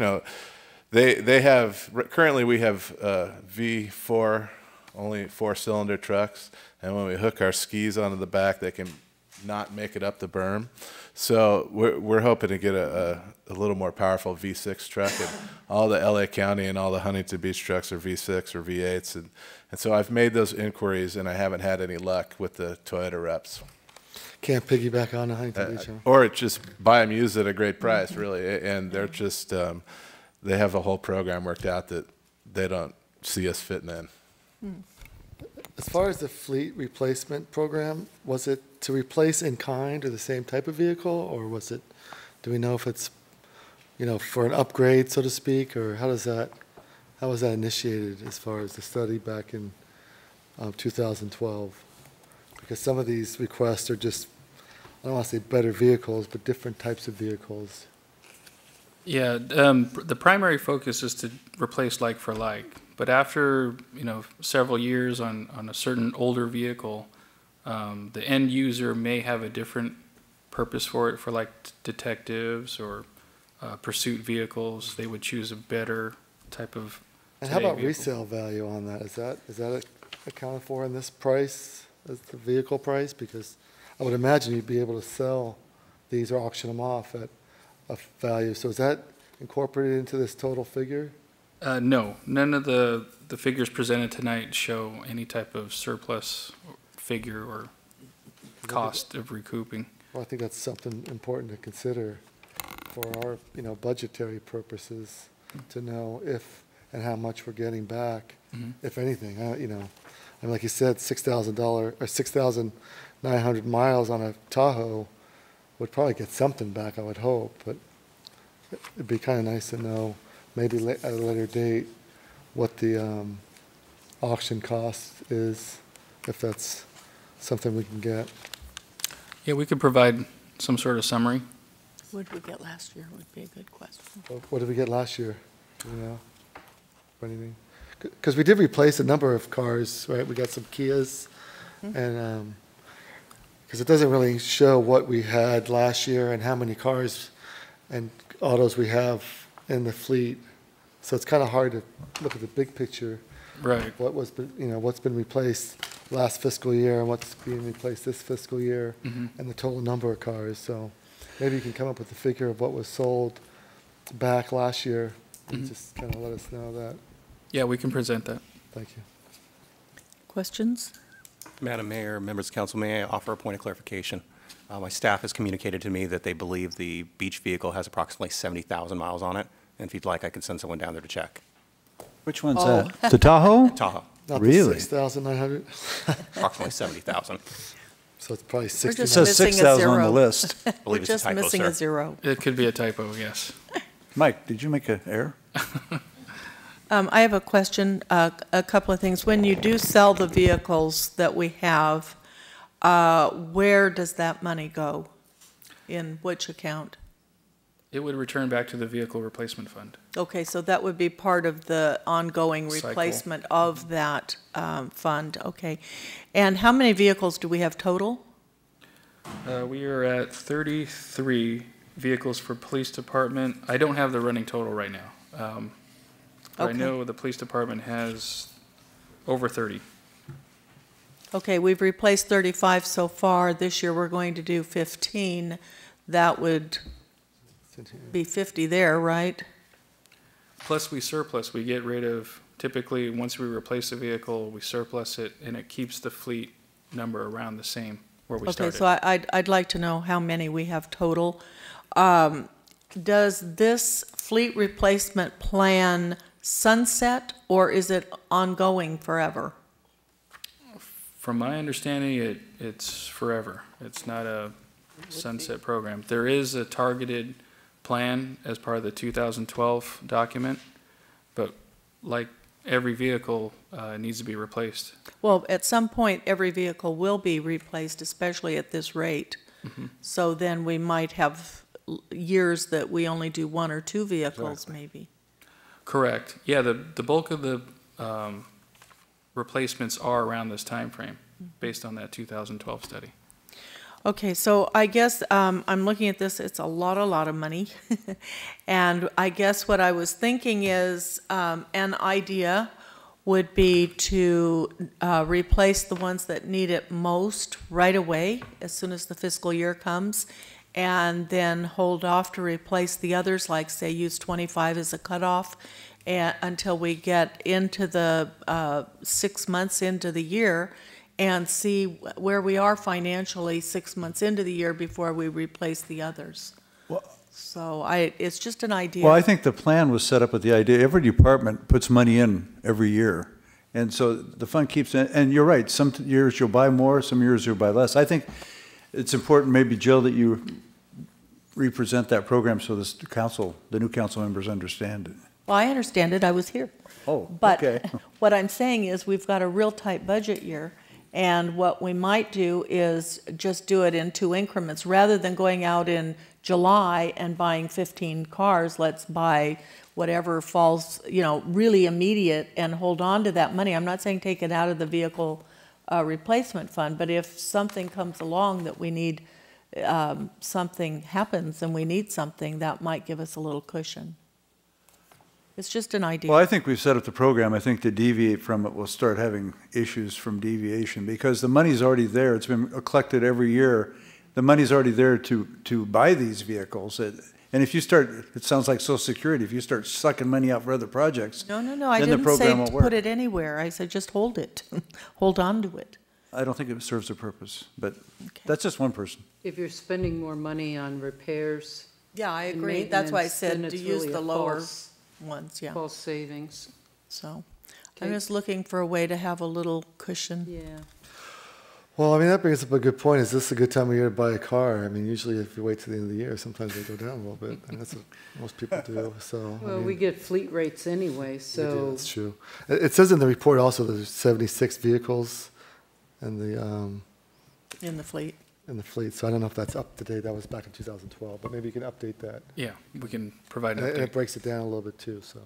they have, currently we have V4, only 4-cylinder trucks. And when we hook our skis onto the back, they can not make it up the berm. So we're hoping to get a little more powerful V6 truck, and all the LA County and all the Huntington Beach trucks are V6 or V8s, and so I've made those inquiries, and I haven't had any luck with the Toyota reps. Can't piggyback on the Huntington Beach, huh? Or just buy them used at a great price, really, and they're just they have a whole program worked out that they don't see us fitting in. As far as the fleet replacement program, was it to replace in kind or the same type of vehicle, or was it, do we know if it's, for an upgrade, so to speak, or how was that initiated as far as the study back in 2012? Because some of these requests are just, I don't want to say better vehicles, but different types of vehicles. Yeah, the primary focus is to replace like for like. But after, several years on a certain older vehicle, the end user may have a different purpose for it. For like detectives or pursuit vehicles, they would choose a better type of. And how about vehicle. resale value on that? Is that accounted for in this price, as the vehicle price? Because I would imagine you'd be able to sell these or auction them off at a value. So is that incorporated into this total figure? No, none of the figures presented tonight show any type of surplus figure or cost of recouping. Well, I think that's something important to consider for our, budgetary purposes, to know if and how much we're getting back, if anything. And like you said, $6,000 or 6,900 miles on a Tahoe would probably get something back, I would hope. But it'd be kind of nice to know, maybe at a later date, what the auction cost is, if that's something we can get. Yeah, we could provide some sort of summary. What did we get last year would be a good question. What did we get last year? Or anything? Because we did replace a number of cars, right? We got some Kias, and because it doesn't really show what we had last year and how many cars and autos we have in the fleet. So it's kind of hard to look at the big picture. Right. What's been replaced last fiscal year and what's being replaced this fiscal year, and the total number of cars. So maybe you can come up with a figure of what was sold back last year, and just kind of let us know that. Yeah, we can present that. Thank you. Questions? Madam Mayor, members of council, may I offer a point of clarification? My staff has communicated to me that they believe the beach vehicle has approximately 70,000 miles on it, and if you'd like, I can send someone down there to check. Which one's that? The Tahoe? Tahoe, Not Really? the 6,900? approximately 70,000. So it's probably We're 60. It just says missing a 6,000 on the zero. list. I We're believe it's a just typo, missing sir. a zero. It could be a typo, yes. Mike, did you make an error? I have a question, a couple of things. When you do sell the vehicles that we have, where does that money go? In which account? It would return back to the vehicle replacement fund. Okay, so that would be part of the ongoing Cycle. replacement of that fund, okay. And how many vehicles do we have total? We are at 33 vehicles for police department. I don't have the running total right now. But I Okay. know the police department has over 30. Okay, we've replaced 35 so far. This year, we're going to do 15. That would be 50 there, right? Plus we surplus, we get rid of, typically, once we replace a vehicle, we surplus it, and it keeps the fleet number around the same where we Okay, started. so I'd like to know how many we have total. Does this fleet replacement plan sunset, or is it ongoing forever? From my understanding, it's forever. It's not a sunset program. There is a targeted plan as part of the 2012 document, but like every vehicle, it needs to be replaced. Well, at some point, every vehicle will be replaced, especially at this rate. So then we might have years that we only do one or two vehicles, maybe. Correct. Yeah, the bulk of the replacements are around this time frame, based on that 2012 study. Okay, so I guess I'm looking at this, it's a lot of money. And I guess what I was thinking is an idea would be to replace the ones that need it most right away, as soon as the fiscal year comes, and then hold off to replace the others, like say use 25 as a cutoff, until we get into the 6 months into the year and see where we are financially 6 months into the year before we replace the others. So it's just an idea. Well, I think the plan was set up with the idea, every department puts money in every year. And so the fund keeps, and you're right, some years you'll buy more, some years you'll buy less. I think it's important, maybe, Jill, that you represent that program so the council, the new council members understand it. Well, I understand it, I was here. Oh, But okay. what I'm saying is we've got a real tight budget year, and what we might do is just do it in 2 increments. Rather than going out in July and buying 15 cars, let's buy whatever falls, really immediate and hold on to that money. I'm not saying take it out of the vehicle replacement fund, but if something comes along that we need, something happens and we need something, that might give us a little cushion. It's just an idea. Well, I think we've set up the program. I think to deviate from it, we'll start having issues from deviation because the money's already there. It's been collected every year. The money's already there to buy these vehicles. And if you start, it sounds like Social Security, if you start sucking money out for other projects, No, I then the didn't program say won't to work. put it anywhere. I said just hold it, hold on to it. I don't think it serves a purpose, but that's just one person. If you're spending more money on repairs. Yeah, I and agree. That's why I maintenance, then said to it's use really the a lower false- ones, yeah. False savings. So I'm Okay. just looking for a way to have a little cushion. Yeah. Well, I mean, that brings up a good point. Is this a good time of year to buy a car? I mean, usually if you wait till the end of the year, sometimes they go down a little bit. And that's what most people do, so. Well, we get fleet rates anyway, We do, so. that's true. It says in the report also that there's 76 vehicles in In the fleet. so I don't know if that's up to date. That was back in 2012, but maybe you can update that. Yeah, we can provide an And it update. breaks it down a little bit too, so.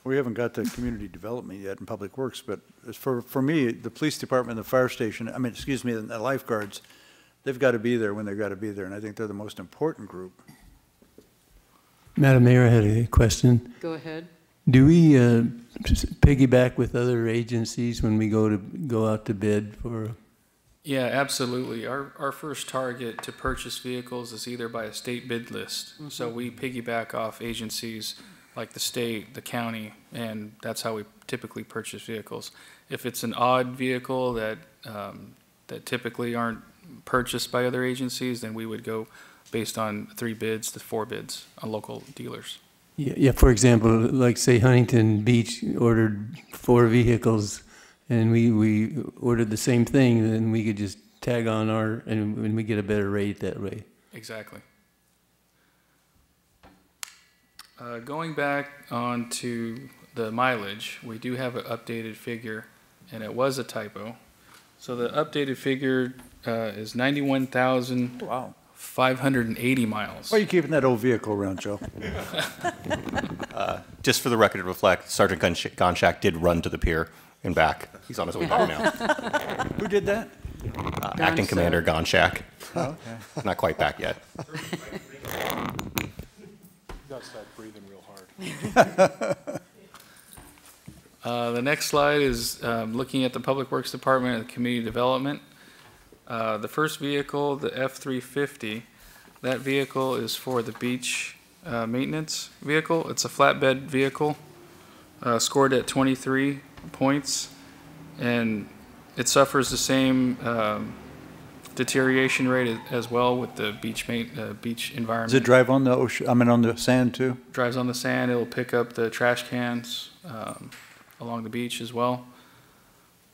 We haven't got to community development yet in Public Works, but as for me, the police department, the fire station, and the lifeguards, they've got to be there when they've got to be there, and I think they're the most important group. Madam Mayor, I had a question. Go ahead. Do we piggyback with other agencies when we go out to bid for? Yeah, absolutely. Our first target to purchase vehicles is either by a state bid list. So we piggyback off agencies like the state, the county, and that's how we typically purchase vehicles. If it's an odd vehicle that typically aren't purchased by other agencies, then we would go based on 3 bids to 4 bids on local dealers. Yeah, for example, like say Huntington Beach ordered 4 vehicles and we ordered the same thing, then we could just tag on and we get a better rate that way. Exactly. Going back on to the mileage, we do have an updated figure, and it was a typo. So the updated figure is 91,580 miles. Why are you keeping that old vehicle around, Joe? Just for the record to reflect, Sergeant Gonchak did run to the pier and back. He's on his way back now. Who did that? Acting Commander Gonchak. Oh, okay. Not quite back yet. Gotta start breathing real hard. The next slide is looking at the Public Works Department and Community Development. The first vehicle, the F-350, that vehicle is for the beach maintenance vehicle. It's a flatbed vehicle, scored at 23 points, and it suffers the same deterioration rate as well with the beach environment. Does it drive on the ocean, on the sand too? Drives on the sand. It'll pick up the trash cans along the beach as well.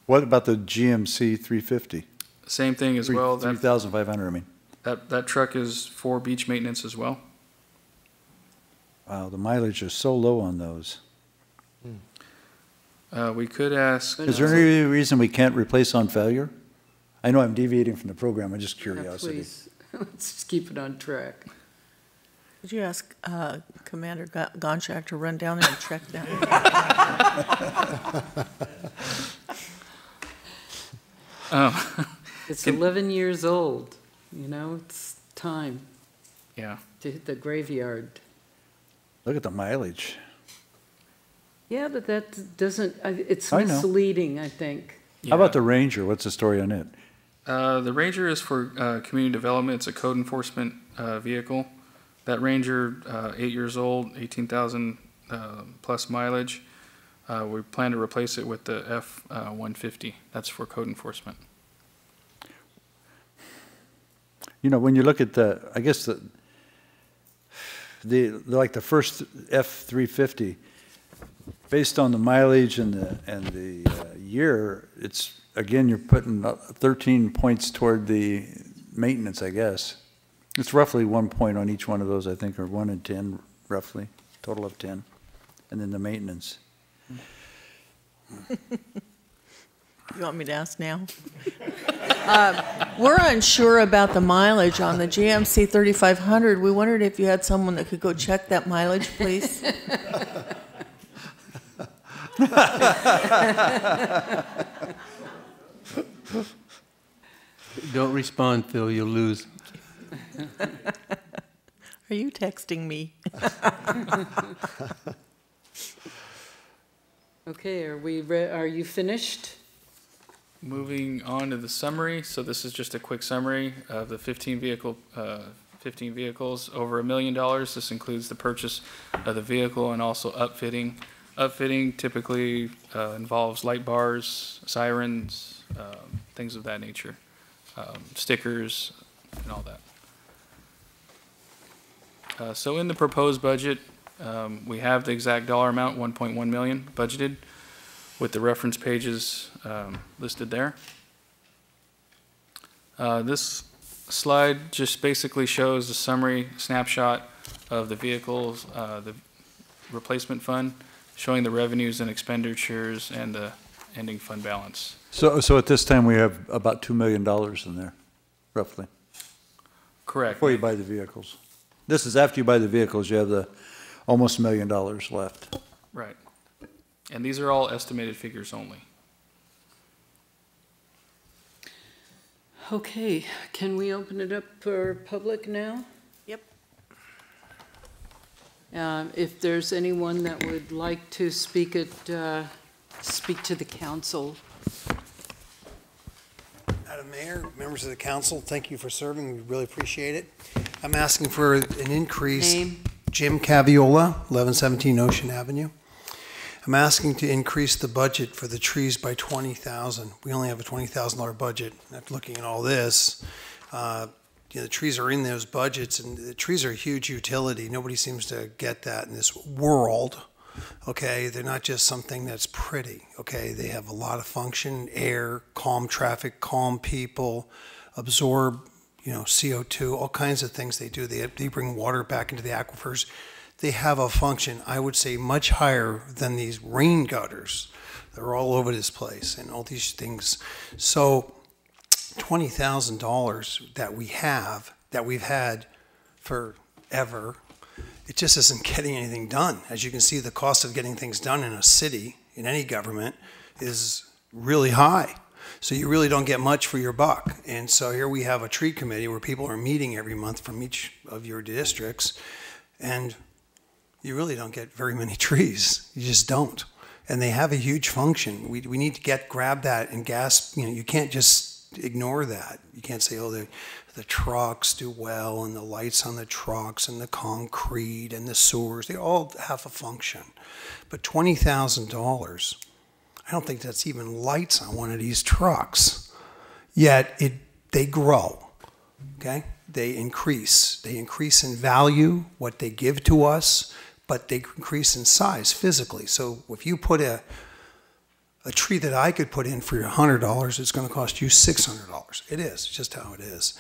What about the GMC 350? Same thing as well. 3,500, I mean. That truck is for beach maintenance as well. Wow, the mileage is so low on those. We could ask. Is there any reason we can't replace on failure? I know I'm deviating from the program, I'm just Yeah, curiosity. please, let's just keep it on track. Could you ask Commander Gonchak to run down there and check that? It's 11 years old, it's time Yeah. to hit the graveyard. Look at the mileage. Yeah, but that doesn't, it's I know. misleading, I think. How about the Ranger? What's the story on it? The Ranger is for community development. It's a code enforcement vehicle. That Ranger, 8 years old, 18,000 plus mileage. We plan to replace it with the F-150. That's for code enforcement. You know, when you look at I guess like the first F-350, based on the mileage and the year, it's, again, you're putting 13 points toward the maintenance, I guess. It's roughly 1 point on each one of those, I think, or 1 in 10, roughly, total of 10. And then the maintenance. You want me to ask now? We're unsure about the mileage on the GMC 3500. We wondered if you had someone that could go check that mileage, please. Don't respond, Phil, you'll lose. Are you texting me? Okay, are you finished? Moving on to the summary. So this is just a quick summary of the 15 vehicles, over $1 million. This includes the purchase of the vehicle and also upfitting. Upfitting typically involves light bars, sirens, things of that nature, stickers, and all that. So in the proposed budget, we have the exact dollar amount, 1.1 million budgeted, with the reference pages listed there. This slide just basically shows a summary snapshot of the vehicles, the replacement fund, showing the revenues and expenditures and the ending fund balance. So at this time, we have about $2 million in there, roughly, Correct. before you buy the vehicles. This is after you buy the vehicles, you have the almost $1 million left. Right. And these are all estimated figures only. Okay, can we open it up for public now? Yep. If there's anyone that would like to speak to the council. Madam Mayor, members of the council, thank you for serving. We really appreciate it. I'm asking for an increase. Name? Jim Caviola, 1117 Ocean Avenue. I'm asking to increase the budget for the trees by $20,000. We only have a $20,000 budget. After looking at all this, the trees are in those budgets, and the trees are a huge utility. Nobody seems to get that in this world. Okay, they're not just something that's pretty. Okay, they have a lot of function: air, calm traffic, calm people, absorb, CO2, all kinds of things they do. They bring water back into the aquifers. They have a function, I would say, much higher than these rain gutters. They're all over this place and all these things. So $20,000 that we've had forever, it just isn't getting anything done. As you can see, the cost of getting things done in a city, in any government, is really high. So you really don't get much for your buck. And so here we have a tree committee where people are meeting every month from each of your districts, and you really don't get very many trees. You just don't. And they have a huge function. We need to grab that and gasp. You can't just ignore that. You can't say, oh, the trucks do well, and the lights on the trucks, and the concrete, and the sewers, they all have a function. But $20,000, I don't think that's even lights on one of these trucks. Yet they grow, okay? They increase. They increase in value, what they give to us, but they increase in size physically. So if you put a tree that I could put in for $100, it's going to cost you $600. It is just how it is.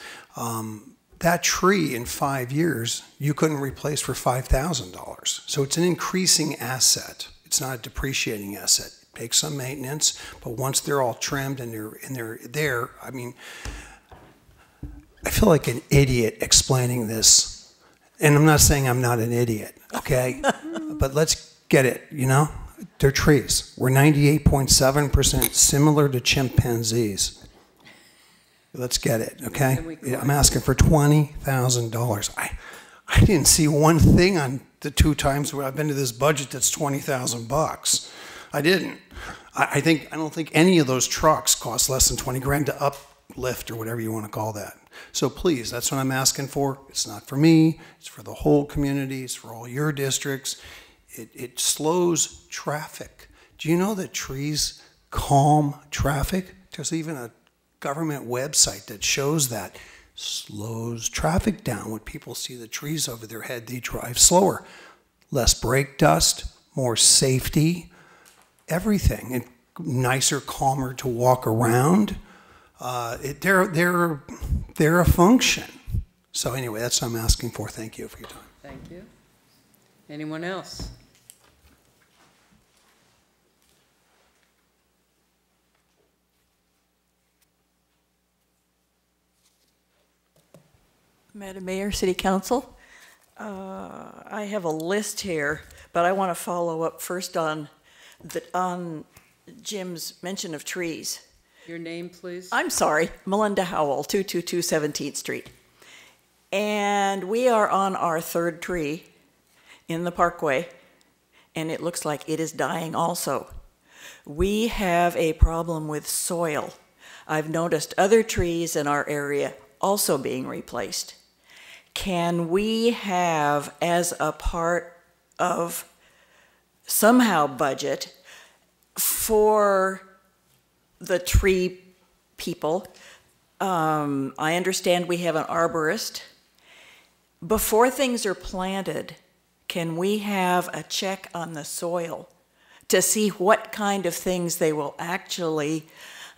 That tree in 5 years, you couldn't replace for $5,000. So it's an increasing asset. It's not a depreciating asset. It takes some maintenance, but once they're all trimmed and they're there, I mean, I feel like an idiot explaining this. And I'm not saying I'm not an idiot, okay? But let's get it, They're trees. We're 98.7% similar to chimpanzees. Let's get it, okay? I'm asking for $20,000. I didn't see one thing on the 2 times where I've been to this budget that's $20,000. I didn't. I don't think any of those trucks cost less than 20 grand to uplift or whatever you want to call that. So please, that's what I'm asking for. It's not for me. It's for the whole community. It's for all your districts. It slows traffic. Do you know that trees calm traffic? There's even a government website that shows that. Slows traffic down. When people see the trees over their head, they drive slower. Less brake dust, more safety, everything. And nicer, calmer to walk around. They're a function. So anyway, that's what I'm asking for. Thank you for your time. Thank you. Anyone else? Madam Mayor, City Council, I have a list here, but I want to follow up first on Jim's mention of trees. Your name, please? I'm sorry, Melinda Howell, 222 17th Street. And we are on our 3rd tree in the parkway, and it looks like it is dying also. We have a problem with soil. I've noticed other trees in our area also being replaced. Can we have, as a part of somehow budget for the tree people, I understand we have an arborist. Before things are planted, can we have a check on the soil to see what kind of things they will actually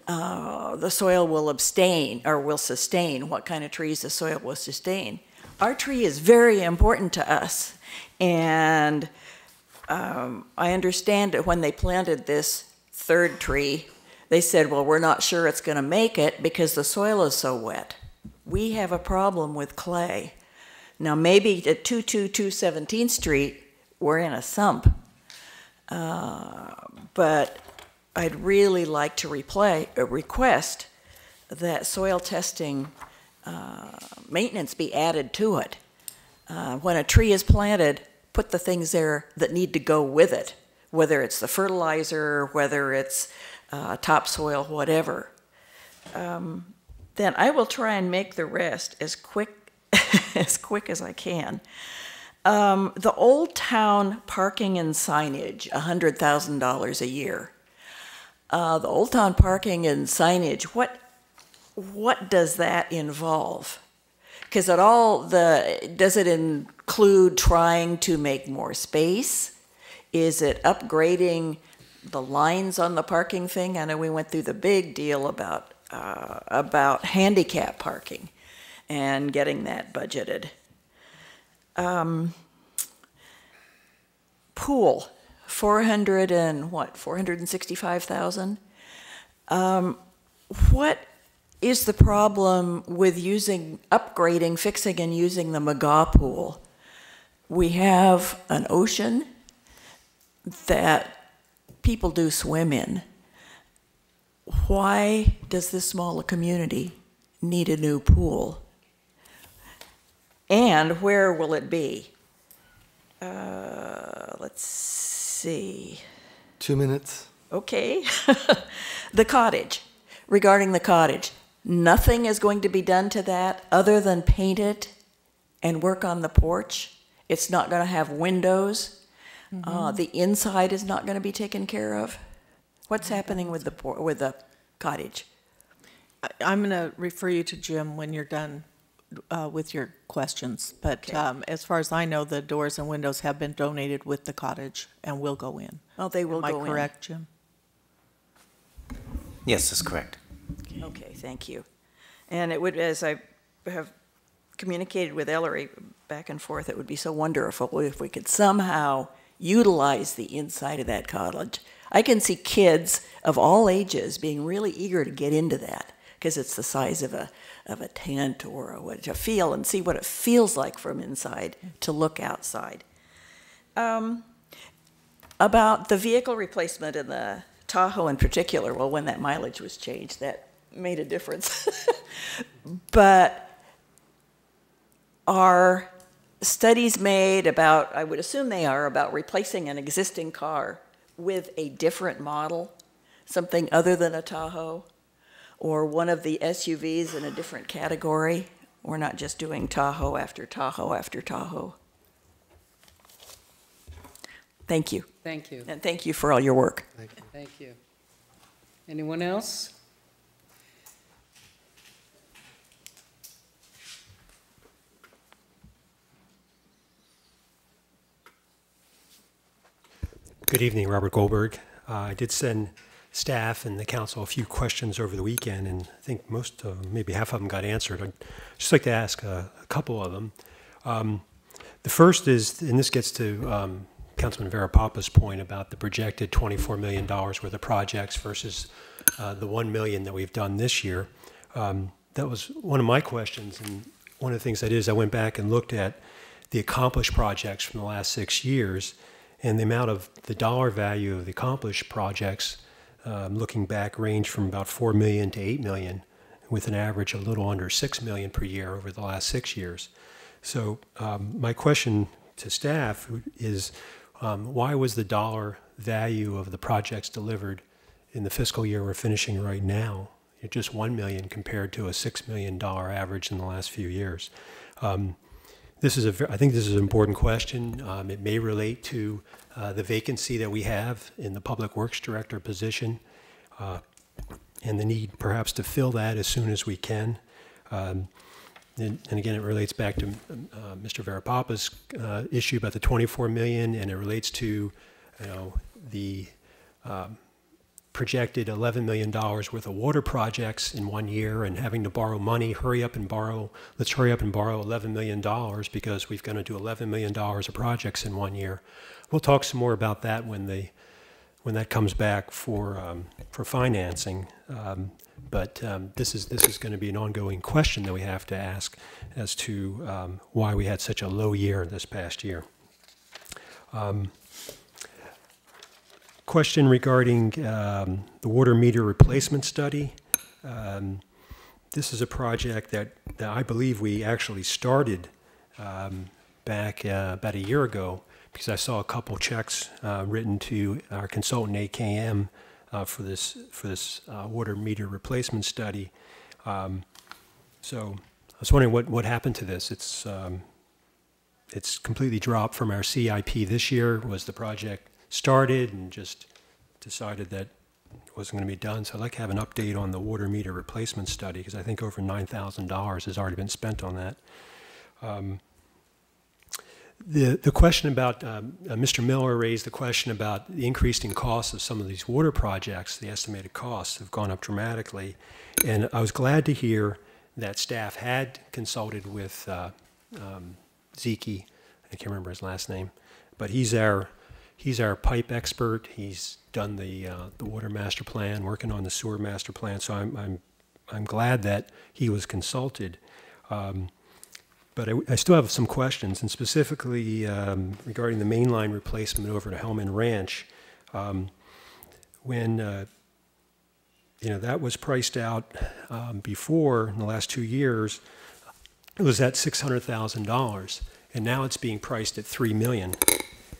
the soil will abstain or will sustain, what kind of trees the soil will sustain. Our tree is very important to us, and I understand that when they planted this 3rd tree, they said, well, we're not sure it's going to make it because the soil is so wet. We have a problem with clay. Now, maybe at 222 17th Street, we're in a sump, but I'd really like to request that soil testing maintenance be added to it. When a tree is planted, put the things there that need to go with it, whether it's the fertilizer, whether it's topsoil, whatever. Then I will try and make the rest as quick as I can. The Old Town parking and signage, $100,000 a year. The Old Town parking and signage, what does that involve? Because does it include trying to make more space? Is it upgrading the lines on the parking thing? I know we went through the big deal about handicap parking and getting that budgeted. Pool, $465,000. What is the problem with upgrading, fixing, and using the McGaw pool? We have an ocean that people do swim in. Why does this small a community need a new pool? And where will it be? Let's see. 2 minutes. Okay. The cottage. Regarding the cottage, nothing is going to be done to that other than paint it and work on the porch. It's not going to have windows. The inside is not going to be taken care of. What's happening with the cottage? I'm going to refer you to Jim when you're done with your questions. But Okay. as far as I know, the doors and windows have been donated with the cottage and will go in. Oh, they will Am go I correct, Jim? Yes, that's correct. Okay, thank you. And it would, as I have communicated with Ellery back and forth, it would be so wonderful if we could somehow utilize the inside of that cottage. I can see kids of all ages being really eager to get into that because it's the size of a tent or to feel and see what it feels like from inside to look outside. About the vehicle replacement in the Tahoe in particular, well, when that mileage was changed, that made a difference. But are studies made about, I would assume they are, about replacing an existing car with a different model, something other than a Tahoe, or one of the SUVs in a different category? We're not just doing Tahoe after Tahoe after Tahoe. Thank you. Thank you. And thank you for all your work. Thank you. Anyone else? Good evening, Robert Goldberg. I did send staff and the council a few questions over the weekend, and I think most of them, maybe half of them got answered. I'd just like to ask a couple of them. The first is, and this gets to Councilman Verapapa's point about the projected $24 million worth of projects versus the $1 million that we've done this year. That was one of my questions, and one of the things I did is I went back and looked at the accomplished projects from the last 6 years, and the amount of the dollar value of the accomplished projects, looking back, range from about $4 million to $8 million, with an average a little under $6 million per year over the last 6 years. So my question to staff is, why was the dollar value of the projects delivered in the fiscal year we're finishing right now just $1 million compared to a $6 million average in the last few years? I think this is an important question. It may relate to the vacancy that we have in the Public Works Director position, and the need perhaps to fill that as soon as we can. And again, it relates back to Mr. Verapapa's issue about the $24 million, and it relates to the projected $11 million worth of water projects in 1 year and having to borrow money, let's hurry up and borrow $11 million because we're going to do $11 million of projects in 1 year. We'll talk some more about that when that comes back for financing. But this is going to be an ongoing question that we have to ask as to why we had such a low year this past year. Question regarding the water meter replacement study. This is a project that I believe we actually started back about a year ago, because I saw a couple checks written to our consultant AKM for this water meter replacement study. So I was wondering what happened to this. It's completely dropped from our CIP this year. Was the project started and just decided that it wasn't going to be done? So I'd like to have an update on the water meter replacement study, because I think over $9,000 has already been spent on that. The question about, Mr. Miller raised the question about the increasing costs of some of these water projects. The estimated costs have gone up dramatically. And I was glad to hear that staff had consulted with Zeke, I can't remember his last name, but he's our pipe expert. He's done the water master plan, working on the sewer master plan. So I'm glad that he was consulted. But I still have some questions, and specifically regarding the mainline replacement over to Hellman Ranch. When that was priced out before, in the last 2 years, it was at $600,000, and now it's being priced at $3 million.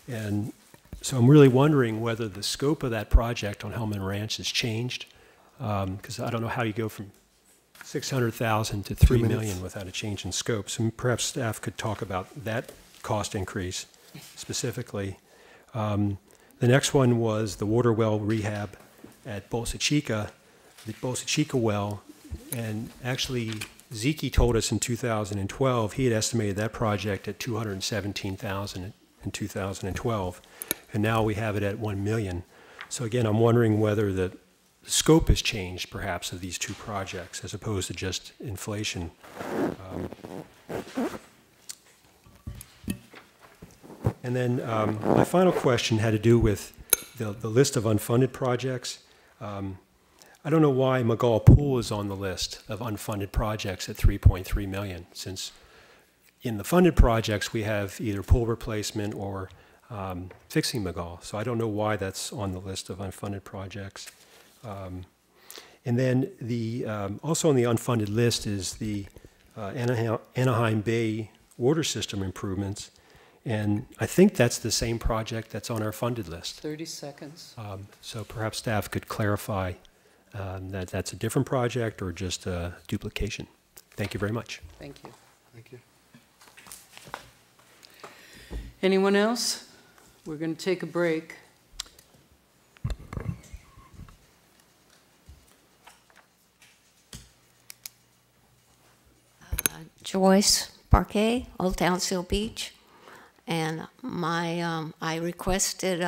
And so I'm really wondering whether the scope of that project on Hellman Ranch has changed, because I don't know how you go from $600,000 to $3 million without a change in scope. So perhaps staff could talk about that cost increase specifically. The next one was the water well rehab at Bolsa Chica, the Bolsa Chica well, and actually Zeke told us in 2012 he had estimated that project at $217,000 in 2012, and now we have it at $1 million. So again, I'm wondering whether the scope has changed, perhaps, of these two projects as opposed to just inflation. And then my final question had to do with the list of unfunded projects. I don't know why McGall Pool is on the list of unfunded projects at $3.3 million, since in the funded projects we have either pool replacement or fixing McGall. So I don't know why that's on the list of unfunded projects. And then also on the unfunded list is the Anaheim Bay water system improvements. And I think that's the same project that's on our funded list. 30 seconds. So perhaps staff could clarify that that's a different project or just a duplication. Thank you very much. Thank you. Thank you. Anyone else? We're going to take a break. Joyce Parquet, Old Town Seal Beach, and I requested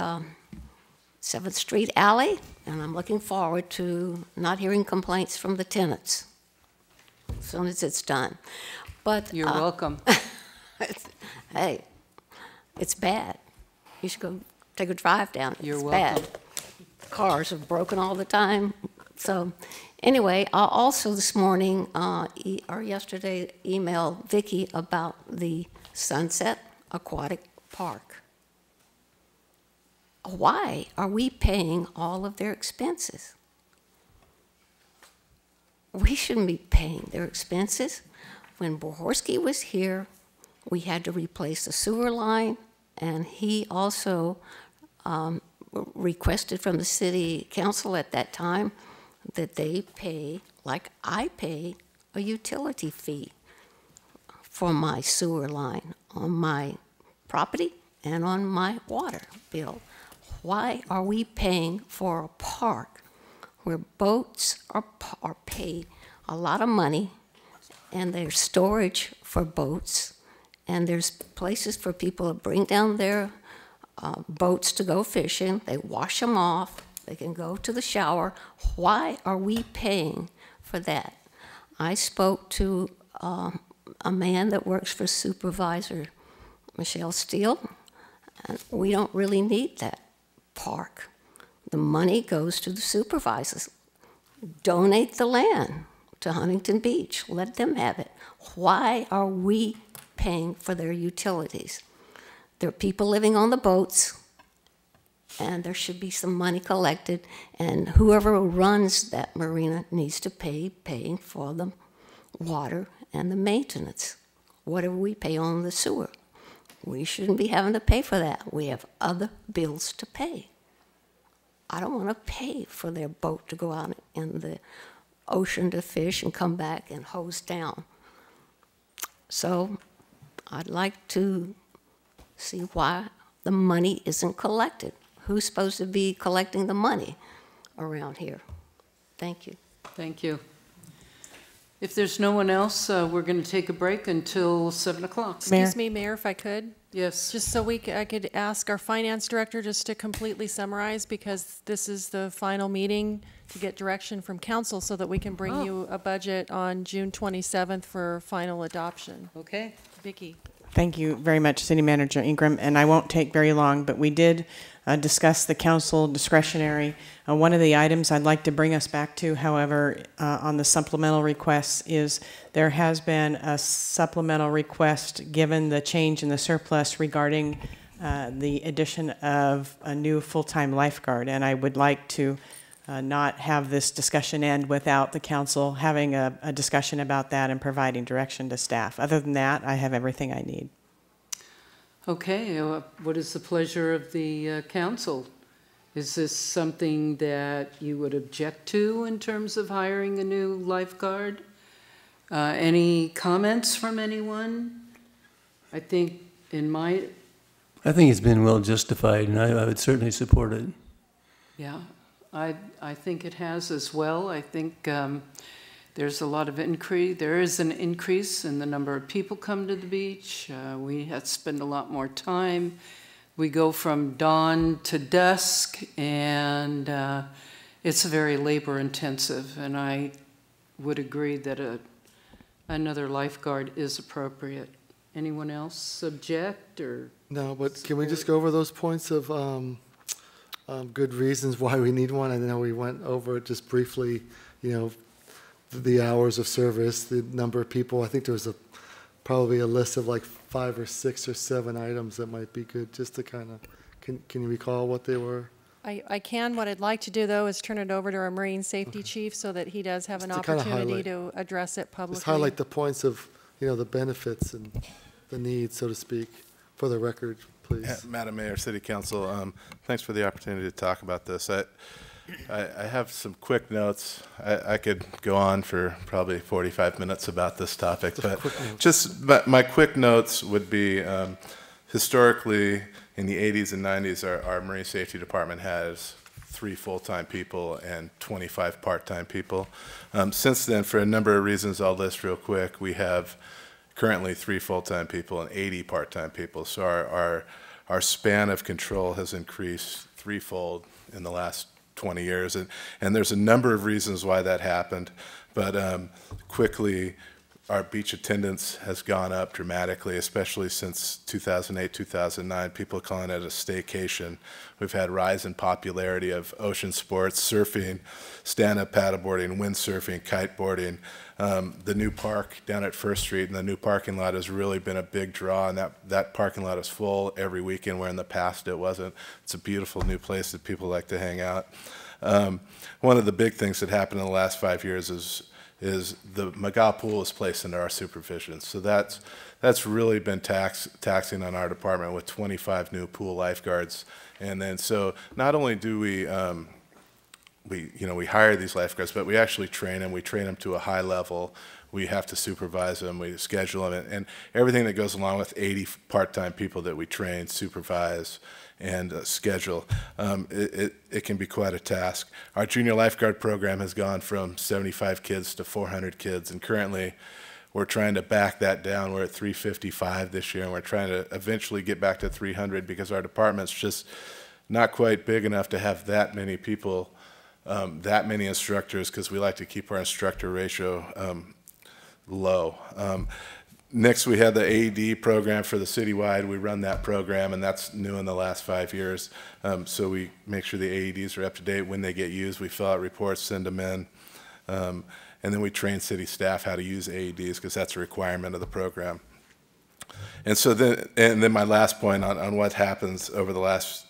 7th Street Alley, and I'm looking forward to not hearing complaints from the tenants as soon as it's done. But you're welcome. Hey, it's bad. You should go take a drive down it. You're it's welcome. bad. Cars are broken all the time. So anyway, I also this morning or yesterday emailed Vicki about the Sunset Aquatic Park. Why are we paying all of their expenses? We shouldn't be paying their expenses. When Bohorski was here, we had to replace the sewer line, and he also requested from the city council at that time that they pay, like I pay, a utility fee for my sewer line on my property and on my water bill. Why are we paying for a park where boats are paid a lot of money, and there's storage for boats, and there's places for people to bring down their boats to go fishing, they wash them off, they can go to the shower. Why are we paying for that? I spoke to a man that works for Supervisor Michelle Steele, and we don't really need that park. The money goes to the supervisors. Donate the land to Huntington Beach. Let them have it. Why are we paying for their utilities? There are people living on the boats, and there should be some money collected, and whoever runs that marina needs to paying for the water and the maintenance. Whatever we pay on the sewer, we shouldn't be having to pay for that. We have other bills to pay. I don't want to pay for their boat to go out in the ocean to fish and come back and hose down. So I'd like to see why the money isn't collected. Who's supposed to be collecting the money around here? Thank you. Thank you. If there's no one else, we're going to take a break until 7 o'clock. Excuse me, Mayor, if I could? Yes. Just so I could ask our finance director just to completely summarize, because this is the final meeting to get direction from council so that we can bring you a budget on June 27th for final adoption. Okay. Vicki. Thank you very much, City Manager Ingram, and I won't take very long, but we did discuss the council discretionary. One of the items I'd like to bring us back to, however, on the supplemental requests is there has been a supplemental request given the change in the surplus regarding the addition of a new full-time lifeguard, and I would like to not have this discussion end without the council having a discussion about that and providing direction to staff. Other than that, I have everything I need. Okay, what is the pleasure of the council? Is this something that you would object to in terms of hiring a new lifeguard? Any comments from anyone? I think it's been well justified, and I would certainly support it. Yeah, I think it has as well. I think there's a lot of increase. There is an increase in the number of people come to the beach. We have to spend a lot more time. We go from dawn to dusk, and it's very labor intensive. And I would agree that another lifeguard is appropriate. Anyone else object or? No, but can we just go over those points of good reasons why we need one? I know we went over it just briefly, the hours of service, the number of people. I think there was probably a list of like 5 or 6 or 7 items that might be good just to kind of, can you recall what they were? I can. What I'd like to do, though, is turn it over to our Marine Safety Chief so that he does have an opportunity to address it publicly. Just highlight the points of, the benefits and the need, so to speak, for the record, please. Yeah, Madam Mayor, City Council, thanks for the opportunity to talk about this. I have some quick notes. I could go on for probably 45 minutes about this topic, but my quick notes would be, historically, in the 80s and 90s, our Marine Safety Department has 3 full-time people and 25 part-time people. Since then, for a number of reasons I'll list real quick, we have currently 3 full-time people and 80 part-time people. So our span of control has increased threefold in the last 20 years. And there's a number of reasons why that happened. But quickly, our beach attendance has gone up dramatically, especially since 2008, 2009, people calling it a staycation. We've had rise in popularity of ocean sports, surfing, stand-up paddleboarding, windsurfing, kiteboarding. The new park down at First Street and the new parking lot has really been a big draw, and that parking lot is full every weekend, where in the past it wasn't. It's a beautiful new place that people like to hang out. One of the big things that happened in the last 5 years is the McGaw pool is placed under our supervision. So that's really been taxing on our department with 25 new pool lifeguards. And then so not only do we hire these lifeguards, but we actually train them. We train them to a high level. We have to supervise them. We schedule them, and everything that goes along with 80 part-time people that we train, supervise, and schedule. It can be quite a task. Our junior lifeguard program has gone from 75 kids to 400 kids, and currently we're trying to back that down. We're at 355 this year, and we're trying to eventually get back to 300 because our department's just not quite big enough to have that many people, that many instructors, because we like to keep our instructor ratio low. Next, we have the AED program for the citywide. We run that program, and that's new in the last 5 years. So we make sure the AEDs are up to date when they get used. We fill out reports, send them in, and then we train city staff how to use AEDs because that's a requirement of the program. And so then my last point on what happens over the last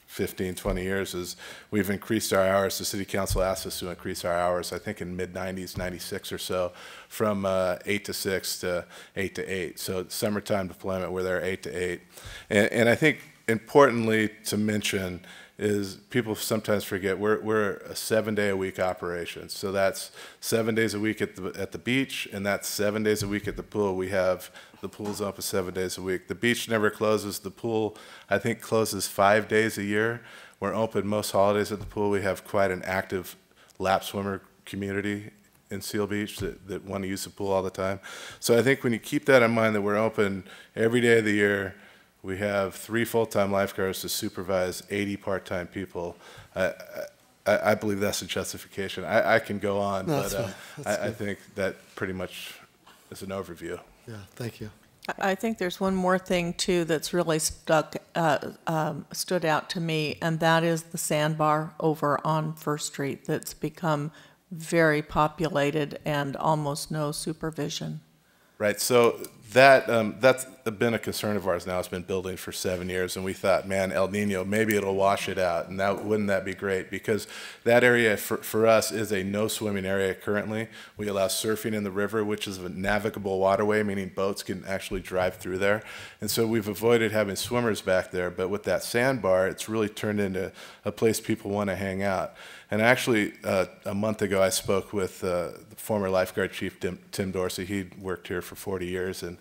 15, 20 years is we've increased our hours. The city council asked us to increase our hours, I think in mid-90s, 96 or so, from 8 to 6 to 8 to 8. So summertime deployment, we're there 8 to 8. And I think importantly to mention is people sometimes forget we're a 7-day-a-week operation. So that's 7 days a week at the beach, and that's 7 days a week at the pool. We have the pool's open 7 days a week. The beach never closes. The pool, I think, closes 5 days a year. We're open most holidays at the pool. We have quite an active lap swimmer community in Seal Beach that want to use the pool all the time. So I think when you keep that in mind, that we're open every day of the year, we have 3 full-time lifeguards to supervise 80 part-time people. I believe that's a justification. I can go on, but I think that pretty much is an overview. Yeah, thank you. I think there's one more thing too that's really stood out to me, and that is the sandbar over on First Street that's become very populated and almost no supervision. Right. So that's been a concern of ours now. It's been building for 7 years, and we thought, man, El Nino, maybe it'll wash it out, and wouldn't that be great? Because that area for us is a no swimming area currently. We allow surfing in the river, which is a navigable waterway, meaning boats can actually drive through there. And so we've avoided having swimmers back there, but with that sandbar, it's really turned into a place people want to hang out. And actually, a month ago, I spoke with the former lifeguard chief, Tim Dorsey. He'd worked here for 40 years, and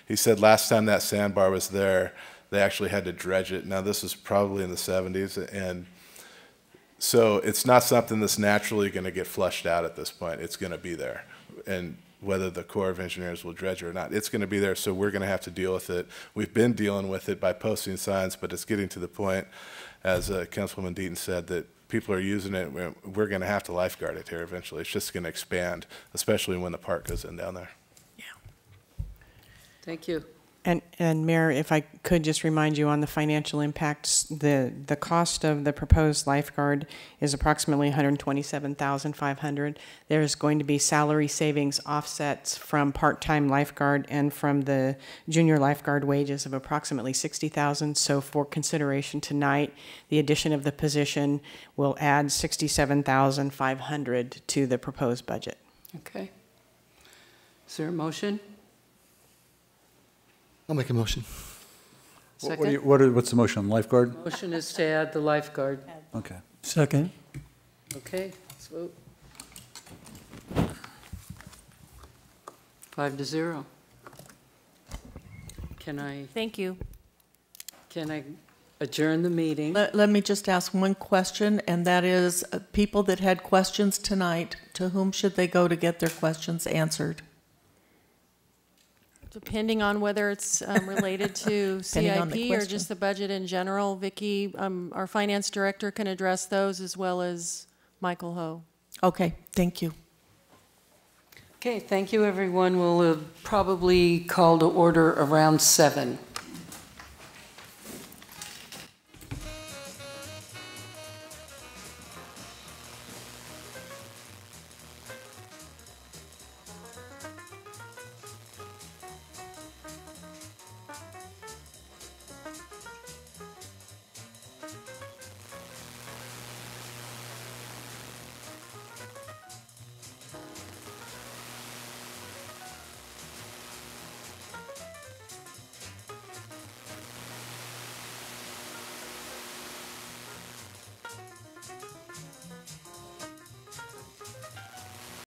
he said last time that sandbar was there, they actually had to dredge it. Now, this was probably in the 70s, and so it's not something that's naturally going to get flushed out at this point. It's going to be there, and whether the Corps of Engineers will dredge it or not, it's going to be there, so we're going to have to deal with it. We've been dealing with it by posting signs, but it's getting to the point, as Councilwoman Deaton said, that people are using it. We're going to have to lifeguard it here eventually. It's just going to expand, especially when the park goes in down there. Thank you. And Mayor, if I could just remind you on the financial impacts, the cost of the proposed lifeguard is approximately $127,500. There's going to be salary savings offsets from part-time lifeguard and from the junior lifeguard wages of approximately $60,000. So for consideration tonight, the addition of the position will add $67,500 to the proposed budget. Okay. Is there a motion? I'll make a motion. Second? What's the motion, lifeguard? Motion is to add the lifeguard. Okay. Second. Okay, let's vote. 5-0. Thank you. Can I adjourn the meeting? Let me just ask one question, and that is, people that had questions tonight, to whom should they go to get their questions answered? Depending on whether it's related to Depending on the CIP or question. just the budget in general, Vicki, our finance director, can address those, as well as Michael Ho. Okay, thank you. Okay, thank you, everyone. We'll probably call to order around 7.